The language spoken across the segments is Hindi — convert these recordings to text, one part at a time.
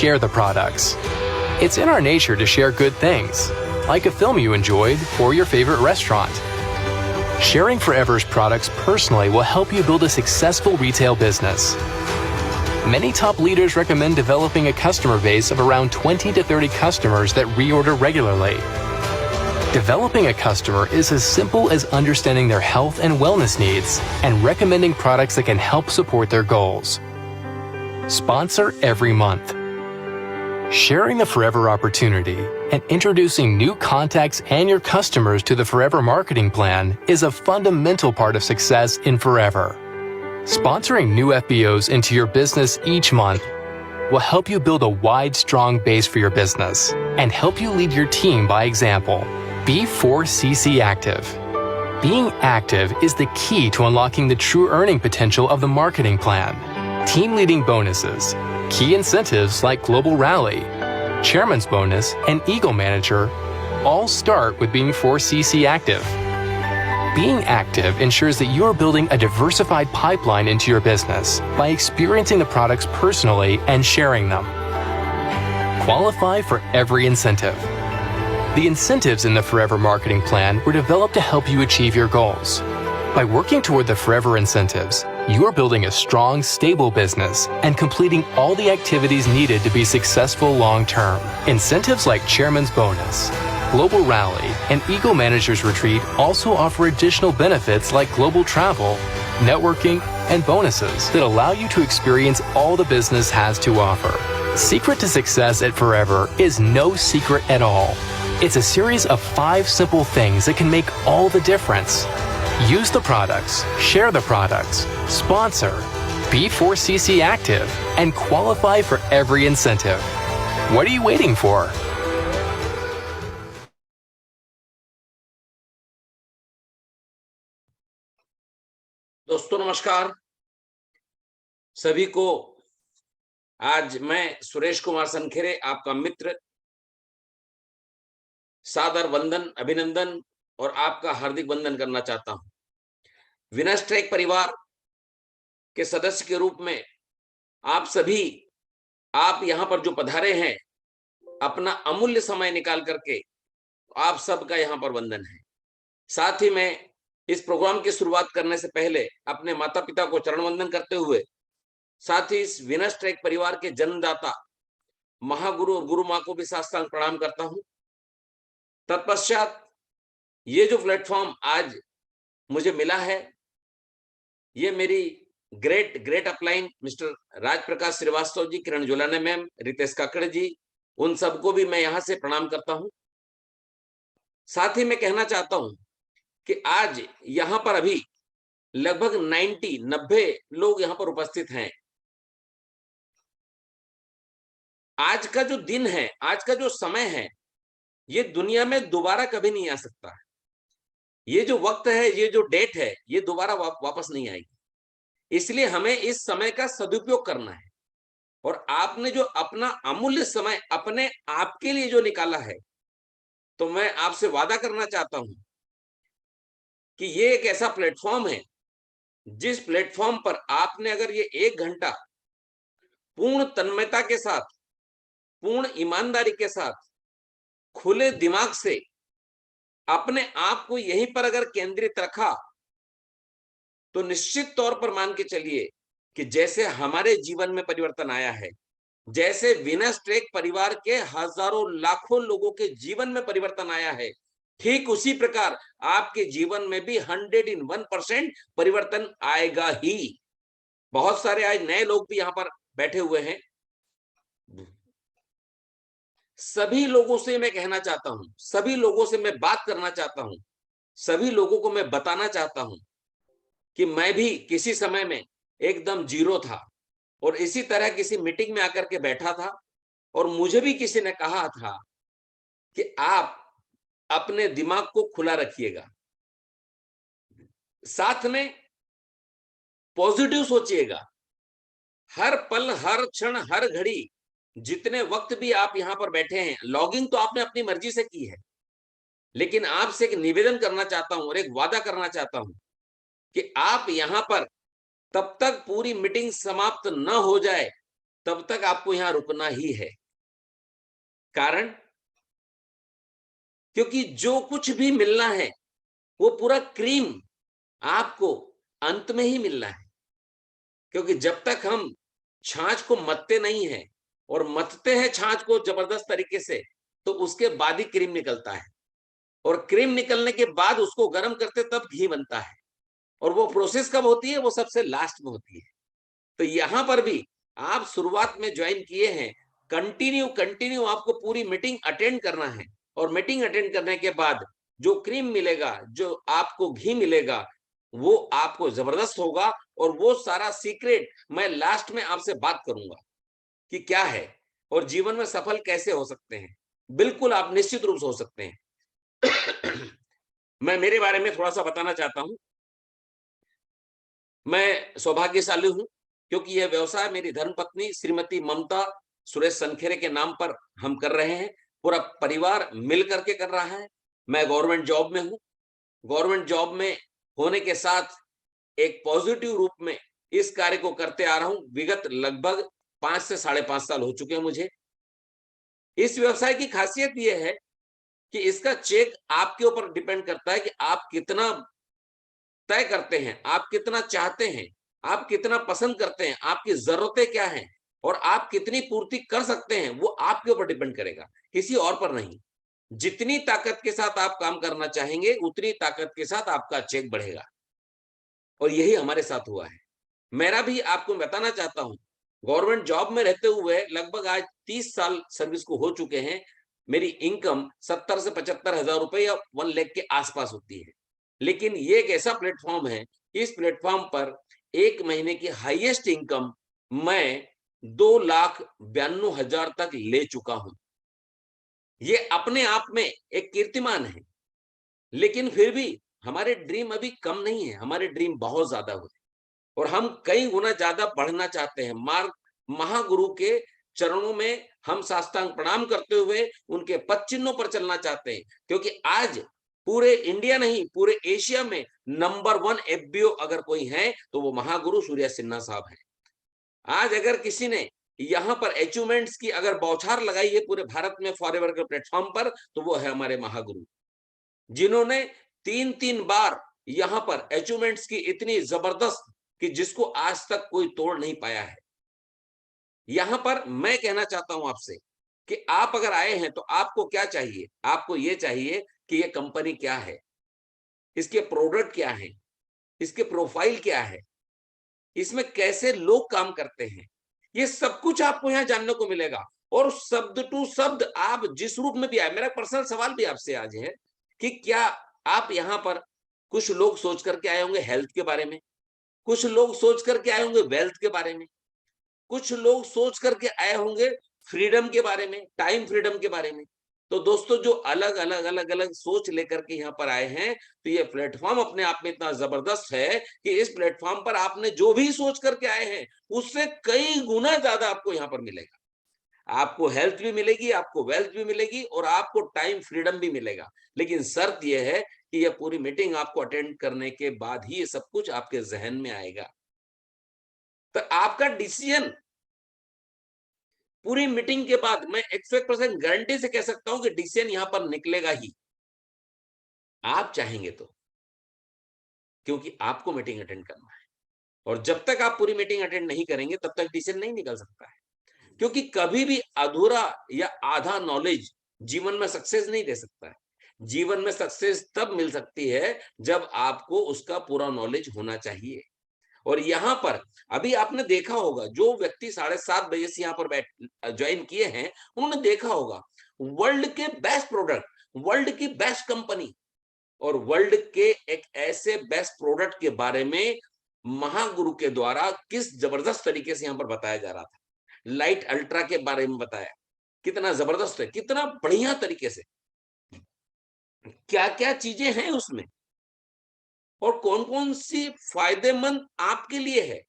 share the products. It's in our nature to share good things, like a film you enjoyed or your favorite restaurant. Sharing Forever's products personally will help you build a successful retail business. Many top leaders recommend developing a customer base of around 20 to 30 customers that reorder regularly. Developing a customer is as simple as understanding their health and wellness needs and recommending products that can help support their goals. Sponsor every month. Sharing the Forever opportunity and introducing new contacts and your customers to the Forever marketing plan is a fundamental part of success in Forever. Sponsoring new FBOs into your business each month will help you build a wide, strong base for your business and help you lead your team by example. Be 4CC Active. Being active is the key to unlocking the true earning potential of the marketing plan. Team leading bonuses, key incentives like Global Rally, Chairman's Bonus, and Eagle Manager all start with being 4CC Active. Being active ensures that you are building a diversified pipeline into your business by experiencing the products personally and sharing them. Qualify for every incentive. The incentives in the Forever marketing plan were developed to help you achieve your goals. By working toward the Forever incentives, you are building a strong, stable business and completing all the activities needed to be successful long-term. Incentives like Chairman's Bonus, Global Rally, and Eagle Manager's Retreat also offer additional benefits like global travel, networking, and bonuses that allow you to experience all the business has to offer. Secret to success at Forever is no secret at all. It's a series of 5 simple things that can make all the difference. Use the products, share the products, sponsor, be 4CC Active, and qualify for every incentive. What are you waiting for? दोस्तों नमस्कार। सभी को आज मैं सुरेश कुमार सनखेरे आपका मित्र सादर वंदन, अभिनंदन और आपका हार्दिक वंदन करना चाहता हूं। विनर्स ट्रैक परिवार के सदस्य के रूप में आप सभी, आप यहां पर जो पधारे हैं, अपना अमूल्य समय निकाल करके आप सबका यहां पर वंदन है। साथ ही मैं इस प्रोग्राम की शुरुआत करने से पहले अपने माता पिता को चरण वंदन करते हुए, साथ ही इस विनर्स ट्रैक परिवार के जन्मदाता महागुरु और गुरु मां को भी साष्टांग प्रणाम करता हूं। तत्पश्चात ये जो प्लेटफॉर्म आज मुझे मिला है, ये मेरी great upline mister Raj Prakash Srivastava ji, किरण जोलाने मैम, रितेश काकड़ जी, उन सबको भी मैं यहां से प्रणाम करता हूं। साथ ही मैं कहना चाहता हूं कि आज यहां पर अभी लगभग 90 लोग यहां पर उपस्थित हैं। आज का जो दिन है, आज का जो समय है, ये दुनिया में दोबारा कभी नहीं आ सकता। ये जो वक्त है, ये जो डेट है, ये दोबारा वापस नहीं आएगी। इसलिए हमें इस समय का सदुपयोग करना है। और आपने जो अपना अमूल्य समय अपने आप के लिए जो निकाला है, तो मैं आपसे वादा करना चाहता हूं कि ये एक ऐसा प्लेटफॉर्म है जिस प्लेटफॉर्म पर आपने अगर ये 1 घंटा पूर्ण तन्मयता के साथ, पूर्ण ईमानदारी के साथ, खुले दिमाग से अपने आप को यहीं पर अगर केंद्रित रखा, तो निश्चित तौर पर मान के चलिए कि जैसे हमारे जीवन में परिवर्तन आया है, जैसे विनर्स ट्रैक परिवार के हजारों लाखों लोगों के जीवन में परिवर्तन आया है, ठीक उसी प्रकार आपके जीवन में भी 101% परिवर्तन आएगा ही। बहुत सारे आज नए लोग भी यहां पर बैठे हुए हैं। सभी लोगों से मैं कहना चाहता हूं, सभी लोगों से मैं बात करना चाहता हूं, सभी लोगों को मैं बताना चाहता हूं कि मैं भी किसी समय में एकदम जीरो था और इसी तरह किसी मीटिंग में आकर के बैठा था और मुझे भी किसी ने कहा था कि आप अपने दिमाग को खुला रखिएगा, साथ में पॉजिटिव सोचिएगा। हर पल, हर क्षण, हर घड़ी, जितने वक्त भी आप यहां पर बैठे हैं, लॉगिंग तो आपने अपनी मर्जी से की है, लेकिन आपसे एक निवेदन करना चाहता हूं और एक वादा करना चाहता हूं कि आप यहां पर तब तक पूरी मीटिंग समाप्त न हो जाए तब तक आपको यहां रुकना ही है। कारण, क्योंकि जो कुछ भी मिलना है वो पूरा क्रीम आपको अंत में ही मिलना है। क्योंकि जब तक हम छाछ को मथते नहीं है और मथते हैं छाछ को जबरदस्त तरीके से, तो उसके बाद ही क्रीम निकलता है, और क्रीम निकलने के बाद उसको गर्म करते तब घी बनता है। और वो प्रोसेस कब होती है? वो सबसे लास्ट में होती है। तो यहां पर भी आप शुरुआत में ज्वाइन किए हैं, कंटिन्यू कंटिन्यू आपको पूरी मीटिंग अटेंड करना है, और मीटिंग अटेंड करने के बाद जो क्रीम मिलेगा, जो आपको घी मिलेगा, वो आपको जबरदस्त होगा। और वो सारा सीक्रेट मैं लास्ट में आपसे बात करूंगा कि क्या है और जीवन में सफल कैसे हो सकते हैं। बिल्कुल आप निश्चित रूप से हो सकते हैं। मैं मेरे बारे में थोड़ा सा बताना चाहता हूं। मैं सौभाग्यशाली हूं क्योंकि यह व्यवसाय मेरी धर्मपत्नी श्रीमती ममता सुरेश सनखेरे के नाम पर हम कर रहे हैं। पूरा परिवार मिल करके कर रहा है। मैं गवर्नमेंट जॉब में हूं। गवर्नमेंट जॉब में होने के साथ एक पॉजिटिव रूप में इस कार्य को करते आ रहा हूं। विगत लगभग 5 से 5.5 साल हो चुके हैं मुझे। इस व्यवसाय की खासियत यह है कि इसका चेक आपके ऊपर डिपेंड करता है कि आप कितना तय करते हैं, आप कितना चाहते हैं, आप कितना पसंद करते हैं, आपकी जरूरतें क्या हैं और आप कितनी पूर्ति कर सकते हैं, वो आपके ऊपर डिपेंड करेगा, किसी और पर नहीं। जितनी ताकत के साथ आप काम करना चाहेंगे, उतनी ताकत के साथ आपका चेक बढ़ेगा, और यही हमारे साथ हुआ है। मेरा भी आपको बताना चाहता हूं, गवर्नमेंट जॉब में रहते हुए लगभग आज 30 साल सर्विस को हो चुके हैं। मेरी इनकम 70 से 75 हजार रुपए या 1 लाख के आसपास होती है। लेकिन ये एक ऐसा प्लेटफॉर्म है, इस प्लेटफॉर्म पर एक महीने की हाईएस्ट इनकम मैं 2,92,000 तक ले चुका हूं। ये अपने आप में एक कीर्तिमान है। लेकिन फिर भी हमारे ड्रीम अभी कम नहीं है, हमारे ड्रीम बहुत ज्यादा हुए, और हम कई गुना ज्यादा बढ़ना चाहते हैं। मार्ग महागुरु के चरणों में हम साष्टांग प्रणाम करते हुए उनके पद चिन्हों पर चलना चाहते हैं, क्योंकि आज पूरे इंडिया नहीं, पूरे एशिया में नंबर 1 एफबीओ अगर कोई है तो वो महागुरु सूर्या सिन्हा साहब हैं। आज अगर किसी ने यहां पर अचीवमेंट्स की अगर बौछार लगाई है पूरे भारत में फॉरएवर के प्लेटफॉर्म पर, तो वो है हमारे महागुरु, जिन्होंने 3-3 बार यहां पर अचीवमेंट्स की इतनी जबरदस्त कि जिसको आज तक कोई तोड़ नहीं पाया है। यहां पर मैं कहना चाहता हूं आपसे कि आप अगर आए हैं तो आपको क्या चाहिए? आपको ये चाहिए कि ये कंपनी क्या है, इसके प्रोडक्ट क्या है, इसके प्रोफाइल क्या है, इसमें कैसे लोग काम करते हैं, ये सब कुछ आपको यहां जानने को मिलेगा। और शब्द टू शब्द आप जिस रूप में भी आए, मेरा पर्सनल सवाल भी आपसे आज है कि क्या आप यहां पर, कुछ लोग सोच करके आए होंगे हेल्थ के बारे में, कुछ लोग सोच करके आए होंगे वेल्थ के बारे में, कुछ लोग सोच करके आए होंगे फ्रीडम के बारे में, टाइम फ्रीडम के बारे में। तो दोस्तों, जो अलग अलग अलग अलग सोच लेकर के यहाँ पर आए हैं, तो ये प्लेटफॉर्म अपने आप में इतना जबरदस्त है कि इस प्लेटफॉर्म पर आपने जो भी सोच करके आए हैं उससे कई गुना ज्यादा आपको यहाँ पर मिलेगा। आपको हेल्थ भी मिलेगी, आपको वेल्थ भी मिलेगी, और आपको टाइम फ्रीडम भी मिलेगा। लेकिन शर्त यह है कि यह पूरी मीटिंग आपको अटेंड करने के बाद ही ये सब कुछ आपके जहन में आएगा। तो आपका डिसीजन पूरी मीटिंग के बाद मैं 101% गारंटी से कह सकता हूं कि डिसीजन यहां पर निकलेगा ही, आप चाहेंगे तो, क्योंकि आपको मीटिंग अटेंड करना है। और जब तक आप पूरी मीटिंग अटेंड नहीं करेंगे तब तक डिसीजन नहीं निकल सकता है, क्योंकि कभी भी अधूरा या आधा नॉलेज जीवन में सक्सेस नहीं दे सकता है। जीवन में सक्सेस तब मिल सकती है जब आपको उसका पूरा नॉलेज होना चाहिए। और यहां पर अभी आपने देखा होगा, जो व्यक्ति 7:30 बजे से यहाँ पर ज्वाइन किए हैं, उन्होंने देखा होगा वर्ल्ड के बेस्ट प्रोडक्ट, वर्ल्ड की बेस्ट कंपनी और वर्ल्ड के एक ऐसे बेस्ट प्रोडक्ट के बारे में महागुरु के द्वारा किस जबरदस्त तरीके से यहाँ पर बताया जा रहा था। लाइट अल्ट्रा के बारे में बताया, कितना जबरदस्त है, कितना बढ़िया तरीके से, क्या क्या चीजें हैं उसमें और कौन कौन सी फायदेमंद आपके लिए है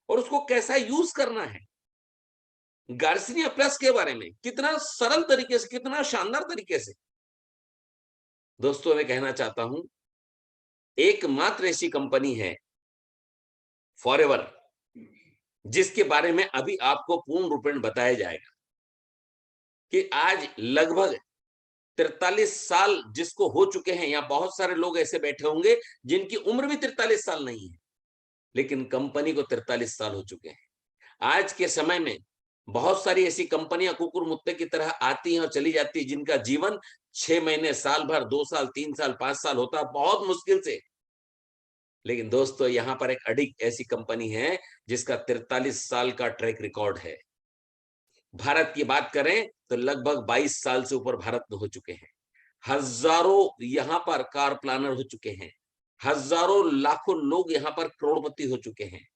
और उसको कैसा यूज करना है। गार्सिनिया प्लस के बारे में कितना सरल तरीके से, कितना शानदार तरीके से। दोस्तों, मैं कहना चाहता हूं, एकमात्र ऐसी कंपनी है फॉरएवर जिसके बारे में अभी आपको पूर्ण रूपेण बताया जाएगा कि आज लगभग 43 साल जिसको हो चुके हैं, या बहुत सारे लोग ऐसे बैठे होंगे जिनकी उम्र भी 43 साल नहीं है, लेकिन कंपनी को 43 साल हो चुके हैं। आज के समय में बहुत सारी ऐसी कंपनियां कुकुर मुत्ते की तरह आती हैं और चली जाती है, जिनका जीवन 6 महीने, साल भर, 2 साल, 3 साल, 5 साल होता है, बहुत मुश्किल से। लेकिन दोस्तों, यहां पर एक अडिग ऐसी कंपनी है जिसका 43 साल का ट्रैक रिकॉर्ड है। भारत की बात करें तो लगभग 22 साल से ऊपर भारत में हो चुके हैं। हजारों यहां पर कार प्लानर हो चुके हैं, हजारों लाखों लोग यहां पर करोड़पति हो चुके हैं।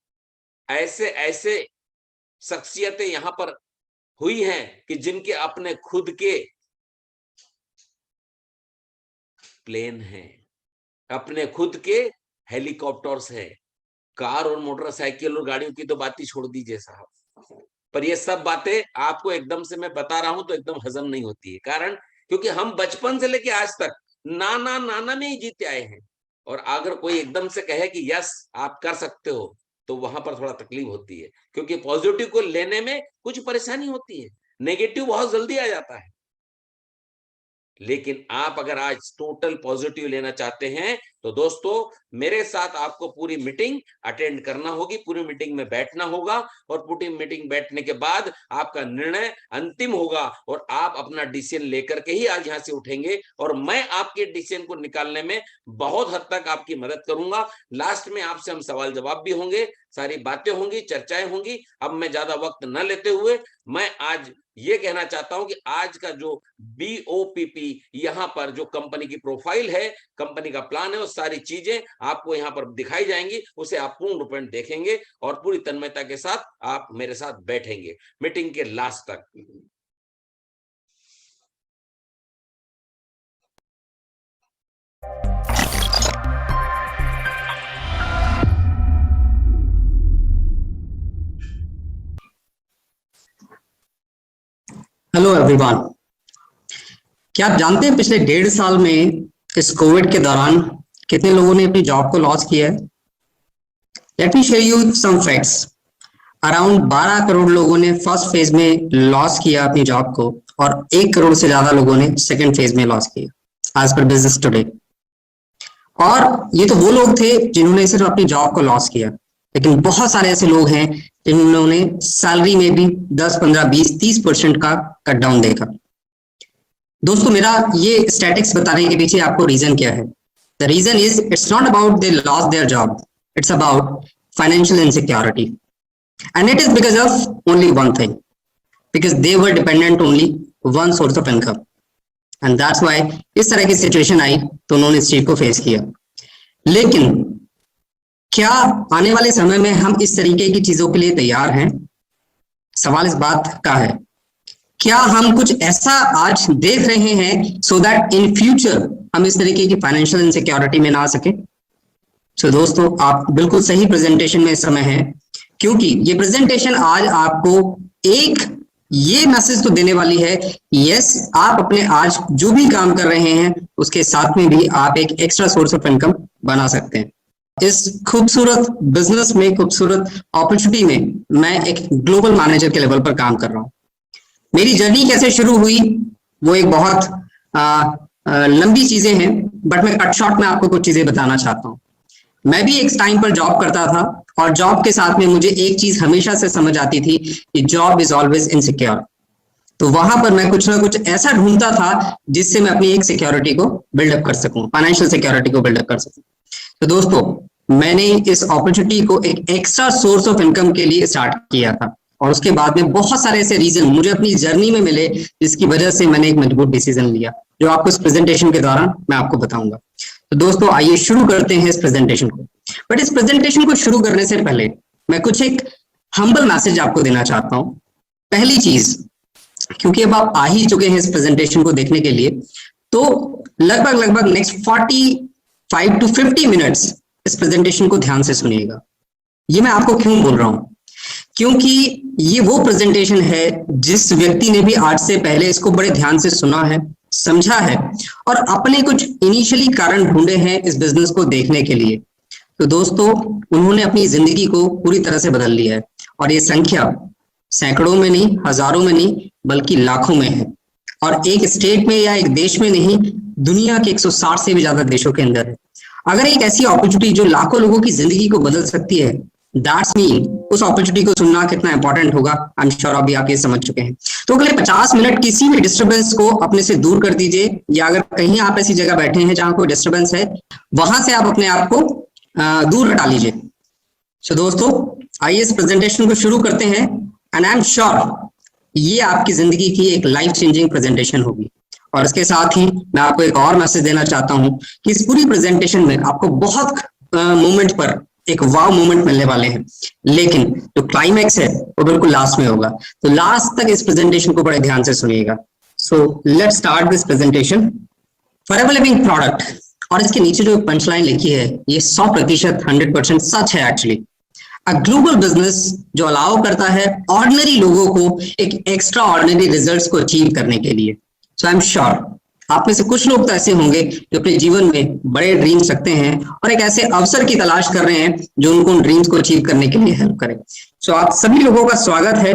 ऐसे ऐसे शख्सियतें यहां पर हुई हैं कि जिनके अपने खुद के प्लेन हैं, अपने खुद के हेलीकॉप्टर्स हैं। कार और मोटरसाइकिल और गाड़ियों की तो बात ही छोड़ दीजिए साहब। पर ये सब बातें आपको एकदम से मैं बता रहा हूं तो एकदम हजम नहीं होती है, कारण क्योंकि हम बचपन से लेके आज तक नाना नाना में ही जीते आए हैं। और अगर कोई एकदम से कहे कि यस आप कर सकते हो, तो वहां पर थोड़ा तकलीफ होती है, क्योंकि पॉजिटिव को लेने में कुछ परेशानी होती है, नेगेटिव बहुत जल्दी आ जाता है। लेकिन आप अगर आज टोटल पॉजिटिव लेना चाहते हैं तो दोस्तों, मेरे साथ आपको पूरी मीटिंग अटेंड करना होगी, पूरी मीटिंग में बैठना होगा, और पूरी मीटिंग बैठने के बाद आपका निर्णय अंतिम होगा और आप अपना डिसीजन लेकर के ही आज यहां से उठेंगे, और मैं आपके डिसीजन को निकालने में बहुत हद तक आपकी मदद करूंगा। लास्ट में आपसे हम सवाल जवाब भी होंगे, सारी बातें होंगी, चर्चाएं होंगी। अब मैं ज्यादा वक्त न लेते हुए मैं आज ये कहना चाहता हूं कि आज का जो BOPP यहां पर जो कंपनी की प्रोफाइल है, कंपनी का प्लान है, वो सारी चीजें आपको यहां पर दिखाई जाएंगी, उसे आप पूर्ण रूप में देखेंगे और पूरी तन्मयता के साथ आप मेरे साथ बैठेंगे मीटिंग के लास्ट तक। हेलो एवरीवन, क्या आप जानते हैं पिछले 1.5 साल में इस कोविड के दौरान कितने लोगों ने अपनी जॉब को लॉस किया है? Let me share you some facts. Around 12 crore लोगों ने फर्स्ट फेज में लॉस किया अपनी जॉब को, और 1 करोड़ से ज्यादा लोगों ने सेकंड फेज में लॉस किया एज पर बिजनेस टुडे। और ये तो वो लोग थे जिन्होंने सिर्फ अपनी जॉब को लॉस किया, लेकिन बहुत सारे ऐसे लोग हैं जिन्होंने सैलरी में भी 10, 15, 20, 30% का कट डाउन देखा। दोस्तों, मेरा ये स्टैटिक्स बताने के पीछे आपको रीजन क्या है? The reason is it's not about they lost their job, it's about financial insecurity, and it is because of only one thing, because they were dependent only one source of income, and that's why इस तरह की सिचुएशन आई तो उन्होंने इस चीज को फेस किया। लेकिन क्या आने वाले समय में हम इस तरीके की चीजों के लिए तैयार हैं? सवाल इस बात का है, क्या हम कुछ ऐसा आज देख रहे हैं सो दैट इन फ्यूचर हम इस तरीके की फाइनेंशियल इनसिक्योरिटी में ना आ सके? सो दोस्तों, आप बिल्कुल सही प्रेजेंटेशन में इस समय हैं, क्योंकि ये प्रेजेंटेशन आज आपको एक ये मैसेज तो देने वाली है, यस आप अपने आज जो भी काम कर रहे हैं उसके साथ में भी आप एक एक्स्ट्रा सोर्स ऑफ इनकम बना सकते हैं। इस खूबसूरत बिजनेस में, खूबसूरत अपॉर्चुनिटी में मैं एक ग्लोबल मैनेजर के लेवल पर काम कर रहा हूं। मेरी जर्नी कैसे शुरू हुई वो एक बहुत लंबी चीजें हैं, बट मैं कट शॉर्ट में आपको कुछ चीजें बताना चाहता हूं। मैं भी एक टाइम पर जॉब करता था, और जॉब के साथ में मुझे एक चीज हमेशा से समझ आती थी कि जॉब इज ऑलवेज इनसिक्योर। तो वहां पर मैं कुछ ना कुछ ऐसा ढूंढता था जिससे मैं अपनी एक सिक्योरिटी को बिल्डअप कर सकूं, फाइनेंशियल सिक्योरिटी को बिल्डअप कर सकूं। तो दोस्तों, मैंने इस अपॉर्चुनिटी को एक एक्स्ट्रा सोर्स ऑफ इनकम के लिए स्टार्ट किया था, और उसके बाद में बहुत सारे ऐसे रीजन मुझे अपनी जर्नी में मिले जिसकी वजह से मैंने एक मजबूत डिसीजन लिया, जो आपको इस प्रेजेंटेशन के दौरान मैं आपको बताऊंगा। तो दोस्तों, आइए शुरू करते हैं इस प्रेजेंटेशन को। बट इस प्रेजेंटेशन को शुरू करने से पहले मैं कुछ एक हम्बल मैसेज आपको देना चाहता हूं। पहली चीज, क्योंकि अब आप आ ही चुके हैं इस प्रेजेंटेशन को देखने के लिए, तो लगभग नेक्स्ट 45 to 50 मिनट्स इस प्रेजेंटेशन को ध्यान से सुनिएगा। ये मैं आपको क्यों बोल रहा हूं? क्योंकि ये वो प्रेजेंटेशन है जिस व्यक्ति ने भी आज से पहले इसको बड़े ध्यान से सुना है, समझा है, और अपने कुछ इनिशियली कारण ढूंढे हैं इस बिजनेस को देखने के लिए। तो दोस्तों, उन्होंने अपनी जिंदगी को पूरी तरह से बदल लिया है, और ये संख्या सैकड़ों में नहीं, हजारों में नहीं, बल्कि लाखों में है। और एक स्टेट में या एक देश में नहीं, दुनिया के 160 से भी ज्यादा देशों के अंदर है। अगर एक ऐसी अपॉर्चुनिटी जो लाखों लोगों की जिंदगी को बदल सकती है, दैट्स मीन उस अपॉर्चुनिटी को सुनना कितना इंपॉर्टेंट होगा। आई एम श्योर अभी आप ये समझ चुके हैं। तो अगले 50 मिनट किसी भी डिस्टरबेंस को अपने से दूर कर दीजिए, या अगर कहीं आप ऐसी जगह बैठे हैं जहां कोई डिस्टरबेंस है, वहां से आप अपने आप को दूर हटा लीजिए। तो दोस्तों, आइए इस प्रेजेंटेशन को शुरू करते हैं। एंड आई एम श्योर ये आपकी जिंदगी की एक लाइफ चेंजिंग प्रेजेंटेशन होगी। और इसके साथ ही मैं आपको एक और मैसेज देना चाहता हूं कि इस पूरी प्रेजेंटेशन में आपको बहुत मोमेंट पर एक वाव मोमेंट मिलने वाले हैं, लेकिन जो क्लाइमैक्स है वो बिल्कुल लास्ट में होगा। तो लास्ट तक इस प्रेजेंटेशन को बड़े ध्यान से सुनिएगा। So let's start this presentation. Forever Living product, और इसके नीचे जो पंचलाइन लिखी है ये 100% 100% सच है एक्चुअली। अ ग्लोबल बिजनेस जो अलाउ करता है ऑर्डिनरी लोगों को एक एक्स्ट्रा ऑर्डिनरी रिजल्ट्स को अचीव करने के लिए। सो आई एम श्योर आप में से कुछ लोग तो ऐसे होंगे जो अपने जीवन में बड़े ड्रीम्स रखते हैं और एक ऐसे अवसर की तलाश कर रहे हैं जो उनको उन ड्रीम्स को अचीव करने के लिए हेल्प करे। सो आप सभी लोगों का स्वागत है,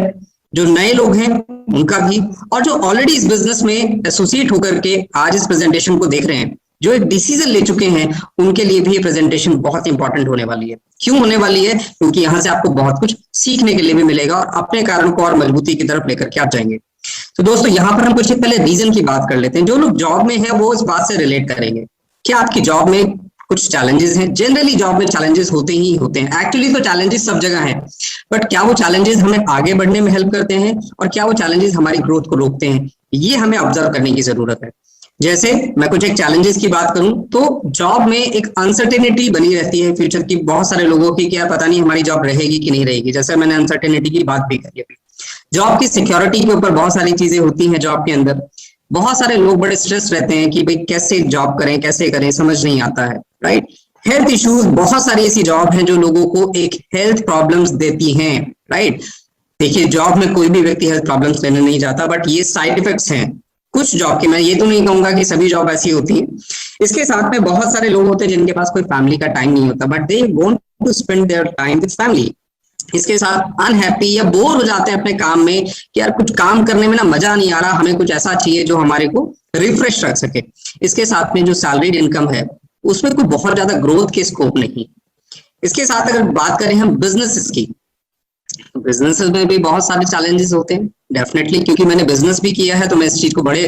जो नए लोग हैं उनका भी, और जो ऑलरेडी इस बिजनेस में एसोसिएट होकर के आज इस प्रेजेंटेशन को देख रहे हैं, जो एक डिसीजन ले चुके हैं, उनके लिए भी ये प्रेजेंटेशन बहुत इंपॉर्टेंट होने वाली है। क्यों होने वाली है? क्योंकि यहाँ से आपको बहुत कुछ सीखने के लिए भी मिलेगा और अपने कारणों को और मजबूती की तरफ लेकर के आप जाएंगे। तो दोस्तों, यहाँ पर हम कुछ पहले रीजन की बात कर लेते हैं। जो लोग जॉब में हैं वो इस बात से रिलेट करेंगे। क्या आपकी जॉब में कुछ चैलेंजेस हैं? जनरली जॉब में चैलेंजेस होते ही होते हैं। एक्चुअली तो चैलेंजेस सब जगह हैं, बट क्या वो चैलेंजेस हमें आगे बढ़ने में हेल्प करते हैं और क्या वो चैलेंजेस हमारी ग्रोथ को रोकते हैं? ये हमें ऑब्जर्व करने की जरूरत है। जैसे मैं कुछ एक चैलेंजेस की बात करूं तो जॉब में एक अनसर्टेनिटी बनी रहती है फ्यूचर की, बहुत सारे लोगों की, क्या पता नहीं हमारी जॉब रहेगी कि नहीं रहेगी। जैसे मैंने अनसर्टेनिटी की बात भी करी अभी। जॉब की सिक्योरिटी के ऊपर बहुत सारी चीजें होती हैं जॉब के अंदर। बहुत सारे लोग बड़े स्ट्रेस रहते हैं कि भाई कैसे जॉब करें, कैसे करें, समझ नहीं आता है, राइट। हेल्थ इश्यूज, बहुत सारी ऐसी जॉब है जो लोगों को एक हेल्थ प्रॉब्लम्स देती हैं, राइट। देखिए, जॉब में कोई भी व्यक्ति हेल्थ प्रॉब्लम्स लेने नहीं जाता, बट ये साइड इफेक्ट्स हैं कुछ जॉब के। मैं ये तो नहीं कहूंगा कि सभी जॉब ऐसी होती है। इसके साथ में बहुत सारे लोग होते हैं जिनके पास कोई फैमिली का टाइम नहीं होता, but they want to spend their time with family. इसके साथ अनहैप्पी या बोर हो जाते हैं अपने काम में कि यार कुछ काम करने में ना मजा नहीं आ रहा, हमें कुछ ऐसा चाहिए जो हमारे को रिफ्रेश रख सके। इसके साथ में जो सैलरीड इनकम है उसमें कोई बहुत ज्यादा ग्रोथ के स्कोप नहीं। इसके साथ अगर बात करें हम बिजनेसेस की, बिजनेसेस में भी बहुत सारे चैलेंजेस होते हैं डेफिनेटली, क्योंकि मैंने बिजनेस भी किया है तो मैं इस चीज को बड़े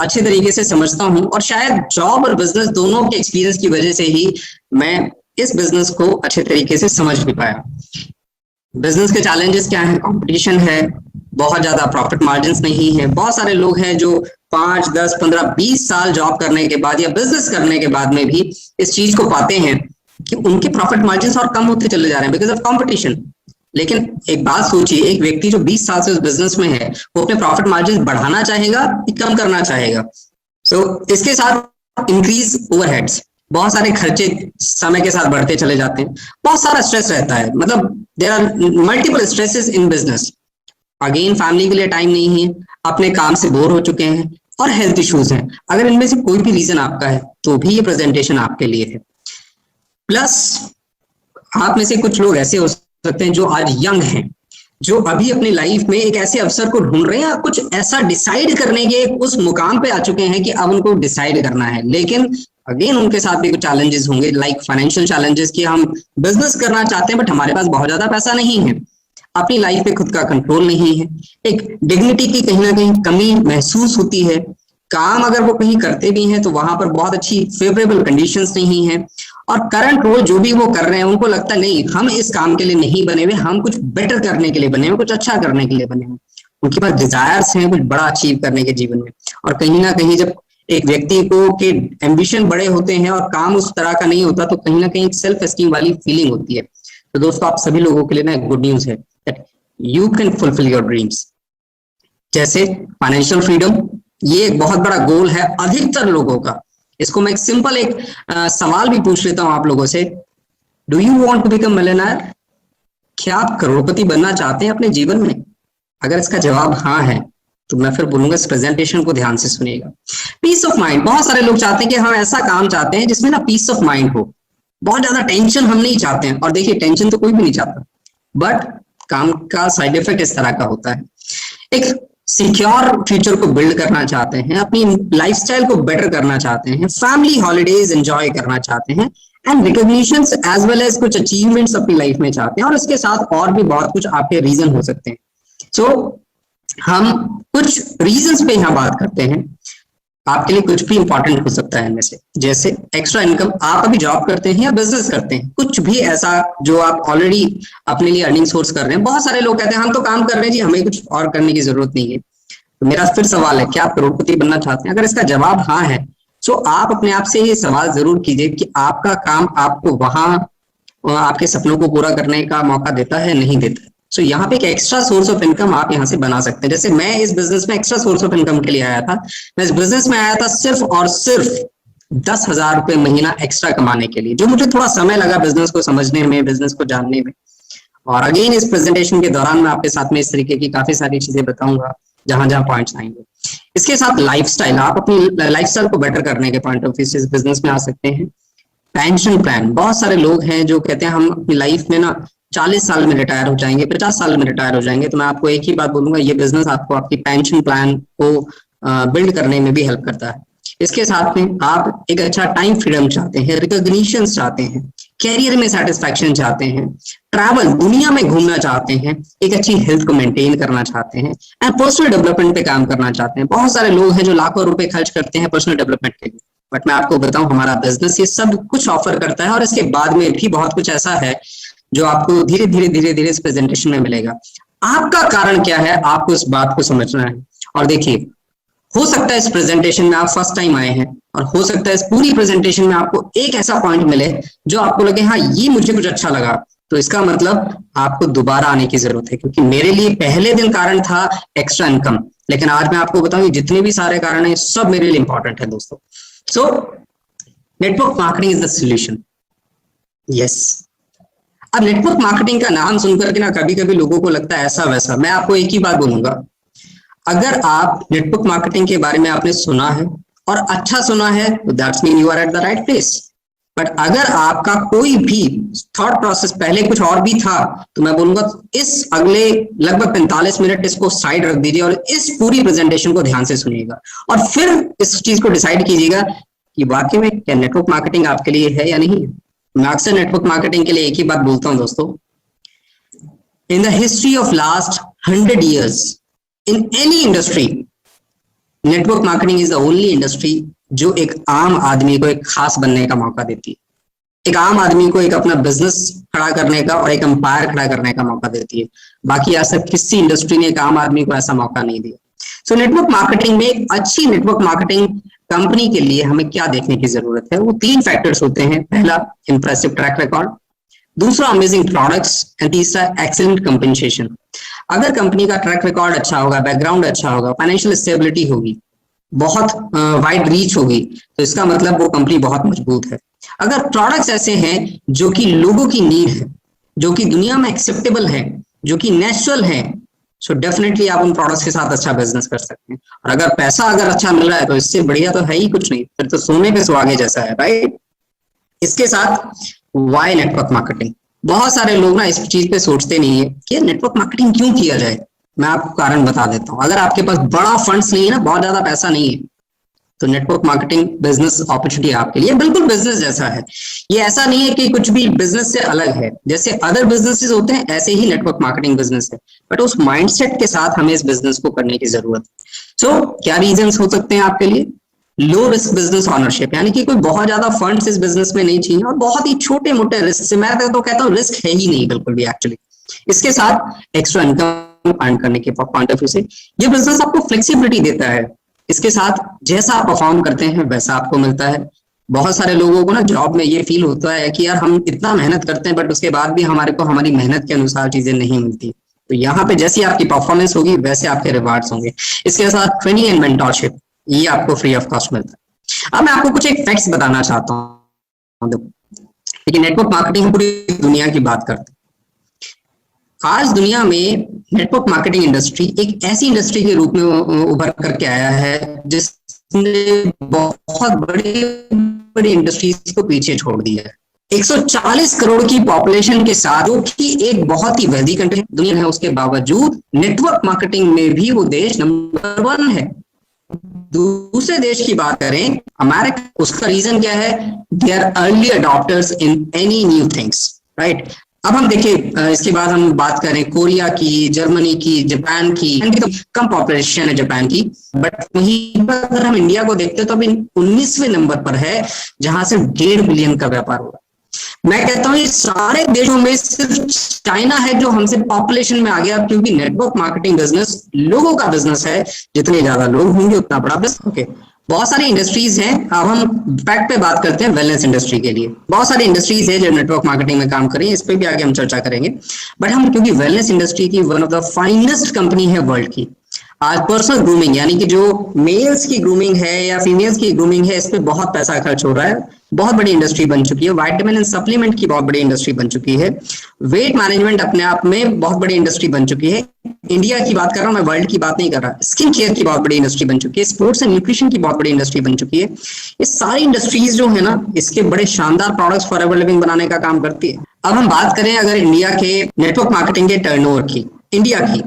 अच्छे तरीके से समझता हूं। और शायद जॉब और बिजनेस दोनों के एक्सपीरियंस की वजह से ही मैं इस बिजनेस को अच्छे तरीके से समझ भी पाया। बिजनेस के चैलेंजेस क्या है? कंपटीशन है, बहुत ज्यादा प्रॉफिट मार्जिन नहीं है। बहुत सारे लोग हैं जो 5, 10, 15, 20 साल जॉब करने के बाद या बिजनेस करने के बाद में भी इस चीज को पाते हैं कि उनके प्रॉफिट मार्जिन और कम होते चले जा रहे हैं बिकॉज ऑफ कंपटीशन। लेकिन एक बात सोचिए, एक व्यक्ति जो 20 साल से उस बिजनेस में है वो अपने प्रॉफिट मार्जिन बढ़ाना चाहेगा कि कम करना चाहेगा? तो इसके साथ इंक्रीज ओवरहेड्स, बहुत सारे खर्चे समय के साथ बढ़ते चले जाते हैं, बहुत सारा स्ट्रेस रहता है। मतलब there are multiple stresses in business. Again family के लिए टाइम नहीं है, अपने काम से बोर हो चुके हैं और हेल्थ इश्यूज हैं। अगर इनमें से कोई भी रीजन आपका है तो भी ये प्रेजेंटेशन आपके लिए है। प्लस आप में से कुछ लोग ऐसे हो सकते हैं जो आज यंग हैं, जो अभी अपनी लाइफ में एक ऐसे अवसर को ढूंढ रहे हैं या कुछ ऐसा डिसाइड करने के उस मुकाम पे आ चुके हैं कि अब उनको डिसाइड करना है। लेकिन अगेन उनके साथ भी कुछ चैलेंजेस होंगे, लाइक फाइनेंशियल चैलेंजेस, कि हम बिजनेस करना चाहते हैं बट हमारे पास बहुत ज्यादा पैसा नहीं है, अपनी लाइफ पे खुद का कंट्रोल नहीं है, एक डिग्निटी की कहीं ना कहीं कमी महसूस होती है, काम अगर वो कहीं करते भी हैं तो वहां पर बहुत अच्छी फेवरेबल कंडीशंस नहीं है, और करंट रोल जो भी वो कर रहे हैं उनको लगता है नहीं हम इस काम के लिए नहीं बने हुए, हम कुछ बेटर करने के लिए बने हुए, कुछ अच्छा करने के लिए बने हुए। उनके पास डिजायर्स हैं कुछ बड़ा अचीव करने के जीवन में। और कहीं ना कहीं जब एक व्यक्ति को के एम्बिशन बड़े होते हैं और काम उस तरह का नहीं होता तो कहीं ना कहीं सेल्फ एस्टीम वाली फीलिंग होती है। तो दोस्तों, आप सभी लोगों के लिए ना गुड न्यूज है that you can fulfil your dreams. जैसे फाइनेंशियल फ्रीडम, ये एक बहुत बड़ा गोल है अधिकतर लोगों का। इसको मैं एक सिंपल एक सवाल भी पूछ लेता हूं आप लोगों से, do you want to become millionaire? क्या आप करोड़पति बनना चाहते हैं अपने जीवन में? अगर इसका जवाब हाँ है तो मैं फिर बोलूंगा इस प्रेजेंटेशन को ध्यान से सुनिएगा। पीस ऑफ माइंड, बहुत सारे लोग चाहते हैं कि हम ऐसा काम चाहते हैं जिसमें ना पीस ऑफ माइंड हो, बहुत ज्यादा टेंशन हम नहीं चाहते हैं। और देखिए, टेंशन तो कोई भी नहीं चाहता, बट काम का साइड इफेक्ट इस तरह का होता है। एक सिक्योर फ्यूचर को बिल्ड करना चाहते हैं, अपनी लाइफस्टाइल को बेटर करना चाहते हैं, फैमिली हॉलीडेज एंजॉय करना चाहते हैं, and recognition as well as कुछ अचीवमेंट्स अपनी लाइफ में चाहते हैं, और इसके साथ और भी बहुत कुछ आपके रीजन हो सकते हैं। सो हम कुछ रीजंस पे यहाँ बात करते हैं। आपके लिए कुछ भी इंपॉर्टेंट हो सकता है इनमें से, जैसे एक्स्ट्रा इनकम, आप अभी जॉब करते हैं या बिजनेस करते हैं, कुछ भी ऐसा जो आप ऑलरेडी अपने लिए अर्निंग सोर्स कर रहे हैं। बहुत सारे लोग कहते हैं हम तो काम कर रहे हैं जी, हमें कुछ और करने की जरूरत नहीं है। तो मेरा फिर सवाल है, क्या आप करोड़पति बनना चाहते हैं? अगर इसका जवाब हाँ है, तो आप अपने आप से ये सवाल जरूर कीजिए कि आपका काम आपको वहां आपके सपनों को पूरा करने का मौका देता है, नहीं देता है। सो यहाँ पे एक एक्स्ट्रा सोर्स ऑफ इनकम आप यहाँ से बना सकते हैं। जैसे मैं इस बिजनेस में एक्स्ट्रा सोर्स ऑफ इनकम के लिए आया था। मैं इस बिजनेस में आया था सिर्फ और सिर्फ 10,000 रुपए महीना एक्स्ट्रा कमाने के लिए, जो मुझे थोड़ा समय लगा बिजनेस को समझने में, बिजनेस को जानने में। और अगेन इस प्रेजेंटेशन के दौरान मैं आपके साथ में इस तरीके की काफी सारी चीजें बताऊंगा जहां जहां पॉइंट्स आएंगे। इसके साथ लाइफस्टाइल, आप अपनी लाइफस्टाइल को बेटर करने के पॉइंट ऑफ व्यू से इस बिजनेस में आ सकते हैं। पेंशन प्लान, बहुत सारे लोग हैं जो कहते हैं हम अपनी लाइफ में ना 40 साल में रिटायर हो जाएंगे, 50 साल में रिटायर हो जाएंगे। तो मैं आपको एक ही बात बोलूंगा, ये बिजनेस आपको आपकी पेंशन प्लान को बिल्ड करने में भी हेल्प करता है। इसके साथ में आप एक अच्छा टाइम फ्रीडम चाहते हैं, रिकॉग्निशन चाहते हैं, कैरियर में सेटिस्फैक्शन चाहते हैं, ट्रैवल, दुनिया में घूमना चाहते हैं, एक अच्छी हेल्थ को मेंटेन करना चाहते हैं, एंड पर्सनल डेवलपमेंट पे काम करना चाहते हैं। बहुत सारे लोग हैं जो लाखों रुपए खर्च करते हैं पर्सनल डेवलपमेंट के लिए, बट मैं आपको बताऊं हमारा बिजनेस ये सब कुछ ऑफर करता है, और इसके बाद में भी बहुत कुछ ऐसा है जो आपको धीरे धीरे इस प्रेजेंटेशन में मिलेगा। आपका कारण क्या है, आपको इस बात को समझना है। और देखिए, हो सकता है इस प्रेजेंटेशन में आप फर्स्ट टाइम आए हैं, और हो सकता है इस पूरी प्रेजेंटेशन में आपको एक ऐसा पॉइंट मिले जो आपको लगे हाँ ये मुझे कुछ अच्छा लगा। तो इसका मतलब आपको दोबारा आने की जरूरत है, क्योंकि मेरे लिए पहले दिन कारण था एक्स्ट्रा इनकम, लेकिन आज मैं आपको बताऊं जितने भी सारे कारण हैं सब मेरे लिए इंपॉर्टेंट है दोस्तों। So network marketing is the solution. Yes, अब नेटवर्क मार्केटिंग का नाम सुनकर के ना कभी कभी लोगों को लगता है ऐसा वैसा। मैं आपको एक ही बात बोलूंगा, अगर आप नेटवर्क मार्केटिंग के बारे में आपने सुना है और अच्छा सुना है तो that's mean you are at the right place. But अगर आपका कोई भी थॉट प्रोसेस पहले कुछ और भी था, तो मैं बोलूंगा इस अगले लगभग 45 मिनट इसको साइड रख दीजिए और इस पूरी प्रेजेंटेशन को ध्यान से सुनिएगा, और फिर इस चीज को डिसाइड कीजिएगा कि वाकई में क्या नेटवर्क मार्केटिंग आपके लिए है या नहीं। मैं अक्सर नेटवर्क मार्केटिंग के लिए एक ही बात बोलता हूं दोस्तों, in the history of last 100 years in any industry, network marketing is the only industry जो एक आम आदमी को एक खास बनने का मौका देती है, एक आम आदमी को एक अपना बिजनेस खड़ा करने का और एक एम्पायर खड़ा करने का मौका देती है। बाकी ऐसा किसी इंडस्ट्री ने एक आम आदमी को ऐसा मौका नहीं दिया। सो नेटवर्क मार्केटिंग में एक अच्छी नेटवर्क मार्केटिंग कंपनी के लिए हमें क्या देखने की जरूरत है, वो 3 फैक्टर्स होते हैं। पहला, इंप्रेसिव ट्रैक रिकॉर्ड, दूसरा अमेजिंग प्रोडक्ट्स, एंड तीसरा एक्सीलेंट कंपनसेशन। अगर कंपनी का ट्रैक रिकॉर्ड अच्छा होगा, बैकग्राउंड अच्छा होगा, फाइनेंशियल स्टेबिलिटी होगी, बहुत वाइड रीच होगी, तो इसका मतलब वो कंपनी बहुत मजबूत है। अगर प्रोडक्ट्स ऐसे हैं जो कि लोगों की नीड है, जो कि दुनिया में एक्सेप्टेबल है, जो कि नेचुरल है, सो डेफिनेटली आप उन प्रोडक्ट्स के साथ अच्छा बिजनेस कर सकते हैं। और अगर पैसा अगर अच्छा मिल रहा है तो इससे बढ़िया तो है ही कुछ नहीं, फिर तो सोने पे सुहागे जैसा है, राइट। इसके साथ वाई नेटवर्क मार्केटिंग, बहुत सारे लोग ना इस चीज पे सोचते नहीं है कि नेटवर्क मार्केटिंग क्यों किया जाए। मैं आपको कारण बता देता हूँ। अगर आपके पास बड़ा फंड्स नहीं है ना, बहुत ज्यादा पैसा नहीं है, तो नेटवर्क मार्केटिंग बिजनेस अपॉर्चुनिटी आपके लिए बिल्कुल बिजनेस जैसा है। ये ऐसा नहीं है कि कुछ भी बिजनेस से अलग है, जैसे अदर बिजनेसेस होते हैं ऐसे ही नेटवर्क मार्केटिंग बिजनेस है, बट उस माइंडसेट के साथ हमें इस बिजनेस को करने की जरूरत है। सो क्या रीजंस हो सकते हैं आपके लिए? लो रिस्क बिजनेस ऑनरशिप, यानी कि कोई बहुत ज्यादा फंड्स इस बिजनेस में नहीं चाहिए, और बहुत ही छोटे मोटे रिस्क से, मैं तो कहता हूँ रिस्क है ही नहीं बिल्कुल भी एक्चुअली। इसके साथ एक्स्ट्रा इनकम अर्न करने के पॉइंट ऑफ व्यू से ये बिजनेस आपको फ्लेक्सिबिलिटी देता है। इसके साथ जैसा आप परफॉर्म करते हैं वैसा आपको मिलता है। बहुत सारे लोगों को ना जॉब में ये फील होता है कि यार हम इतना मेहनत करते हैं बट उसके बाद भी हमारे को हमारी मेहनत के अनुसार चीजें नहीं मिलती। तो यहाँ पे जैसी आपकी परफॉर्मेंस होगी वैसे आपके रिवार्ड्स होंगे। इसके साथ ट्रेनिंग एंड मेंटरशिप, ये आपको फ्री ऑफ कॉस्ट मिलता है। अब मैं आपको कुछ एक फैक्ट्स बताना चाहता हूँ। लेकिन नेटवर्क मार्केटिंग पूरी दुनिया की बात करते हैं। आज दुनिया में नेटवर्क मार्केटिंग इंडस्ट्री एक ऐसी इंडस्ट्री के रूप में उभर करके आया है जिसने बहुत बड़ी बड़ी इंडस्ट्रीज को पीछे छोड़ दिया है। 140 करोड़ की पॉपुलेशन के साथ, जो कि एक बहुत ही वेल्दी कंट्री दुनिया है, उसके बावजूद नेटवर्क मार्केटिंग में भी वो देश नंबर 1 है। दूसरे देश की बात करें, अमेरिका, उसका रीजन क्या है? They are early adopters in any new things, right. अब हम देखिए, इसके बाद हम बात करें कोरिया की, जर्मनी की, जापान की। तो कम पॉपुलेशन है जापान की, बट वहीं पर अगर हम इंडिया को देखते हैं तो अभी 19वें नंबर पर है, जहां से 1.5 बिलियन का व्यापार हुआ। मैं कहता हूँ ये सारे देशों में सिर्फ चाइना है जो हमसे पॉपुलेशन में आ गया, क्योंकि नेटवर्क मार्केटिंग बिजनेस लोगों का बिजनेस है, जितने ज्यादा लोग होंगे उतना बड़ा बिजनेस। ओके, बहुत सारी इंडस्ट्रीज हैं। अब हम फैक्ट पे बात करते हैं वेलनेस इंडस्ट्री के लिए। बहुत सारी इंडस्ट्रीज है जो नेटवर्क मार्केटिंग में काम करें, इस पे भी आगे हम चर्चा करेंगे। बट हम, क्योंकि वेलनेस इंडस्ट्री की one of the finest company है वर्ल्ड की, आज पर्सनल ग्रूमिंग यानी कि जो मेल्स की ग्रूमिंग है या फीमेल्स की ग्रूमिंग है, इस पे बहुत पैसा खर्च हो रहा है, बहुत बड़ी इंडस्ट्री बन चुकी है। वाइटामिन एंड सप्लीमेंट की बहुत बड़ी इंडस्ट्री बन चुकी है। वेट मैनेजमेंट अपने आप में बहुत बड़ी इंडस्ट्री बन चुकी है। इंडिया की बात कर रहा हूं मैं, वर्ल्ड की बात नहीं कर रहा। स्किन केयर की बहुत बड़ी इंडस्ट्री बन चुकी है। स्पोर्ट्स एंड न्यूट्रिशन की बहुत बड़ी इंडस्ट्री बन चुकी है। ये सारी इंडस्ट्रीज जो है ना, इसके बड़े शानदार प्रोडक्ट्स फॉर एवर लिविंग बनाने का काम करती है। अब हम बात करें अगर इंडिया के नेटवर्क मार्केटिंग के टर्नओवर की, इंडिया की,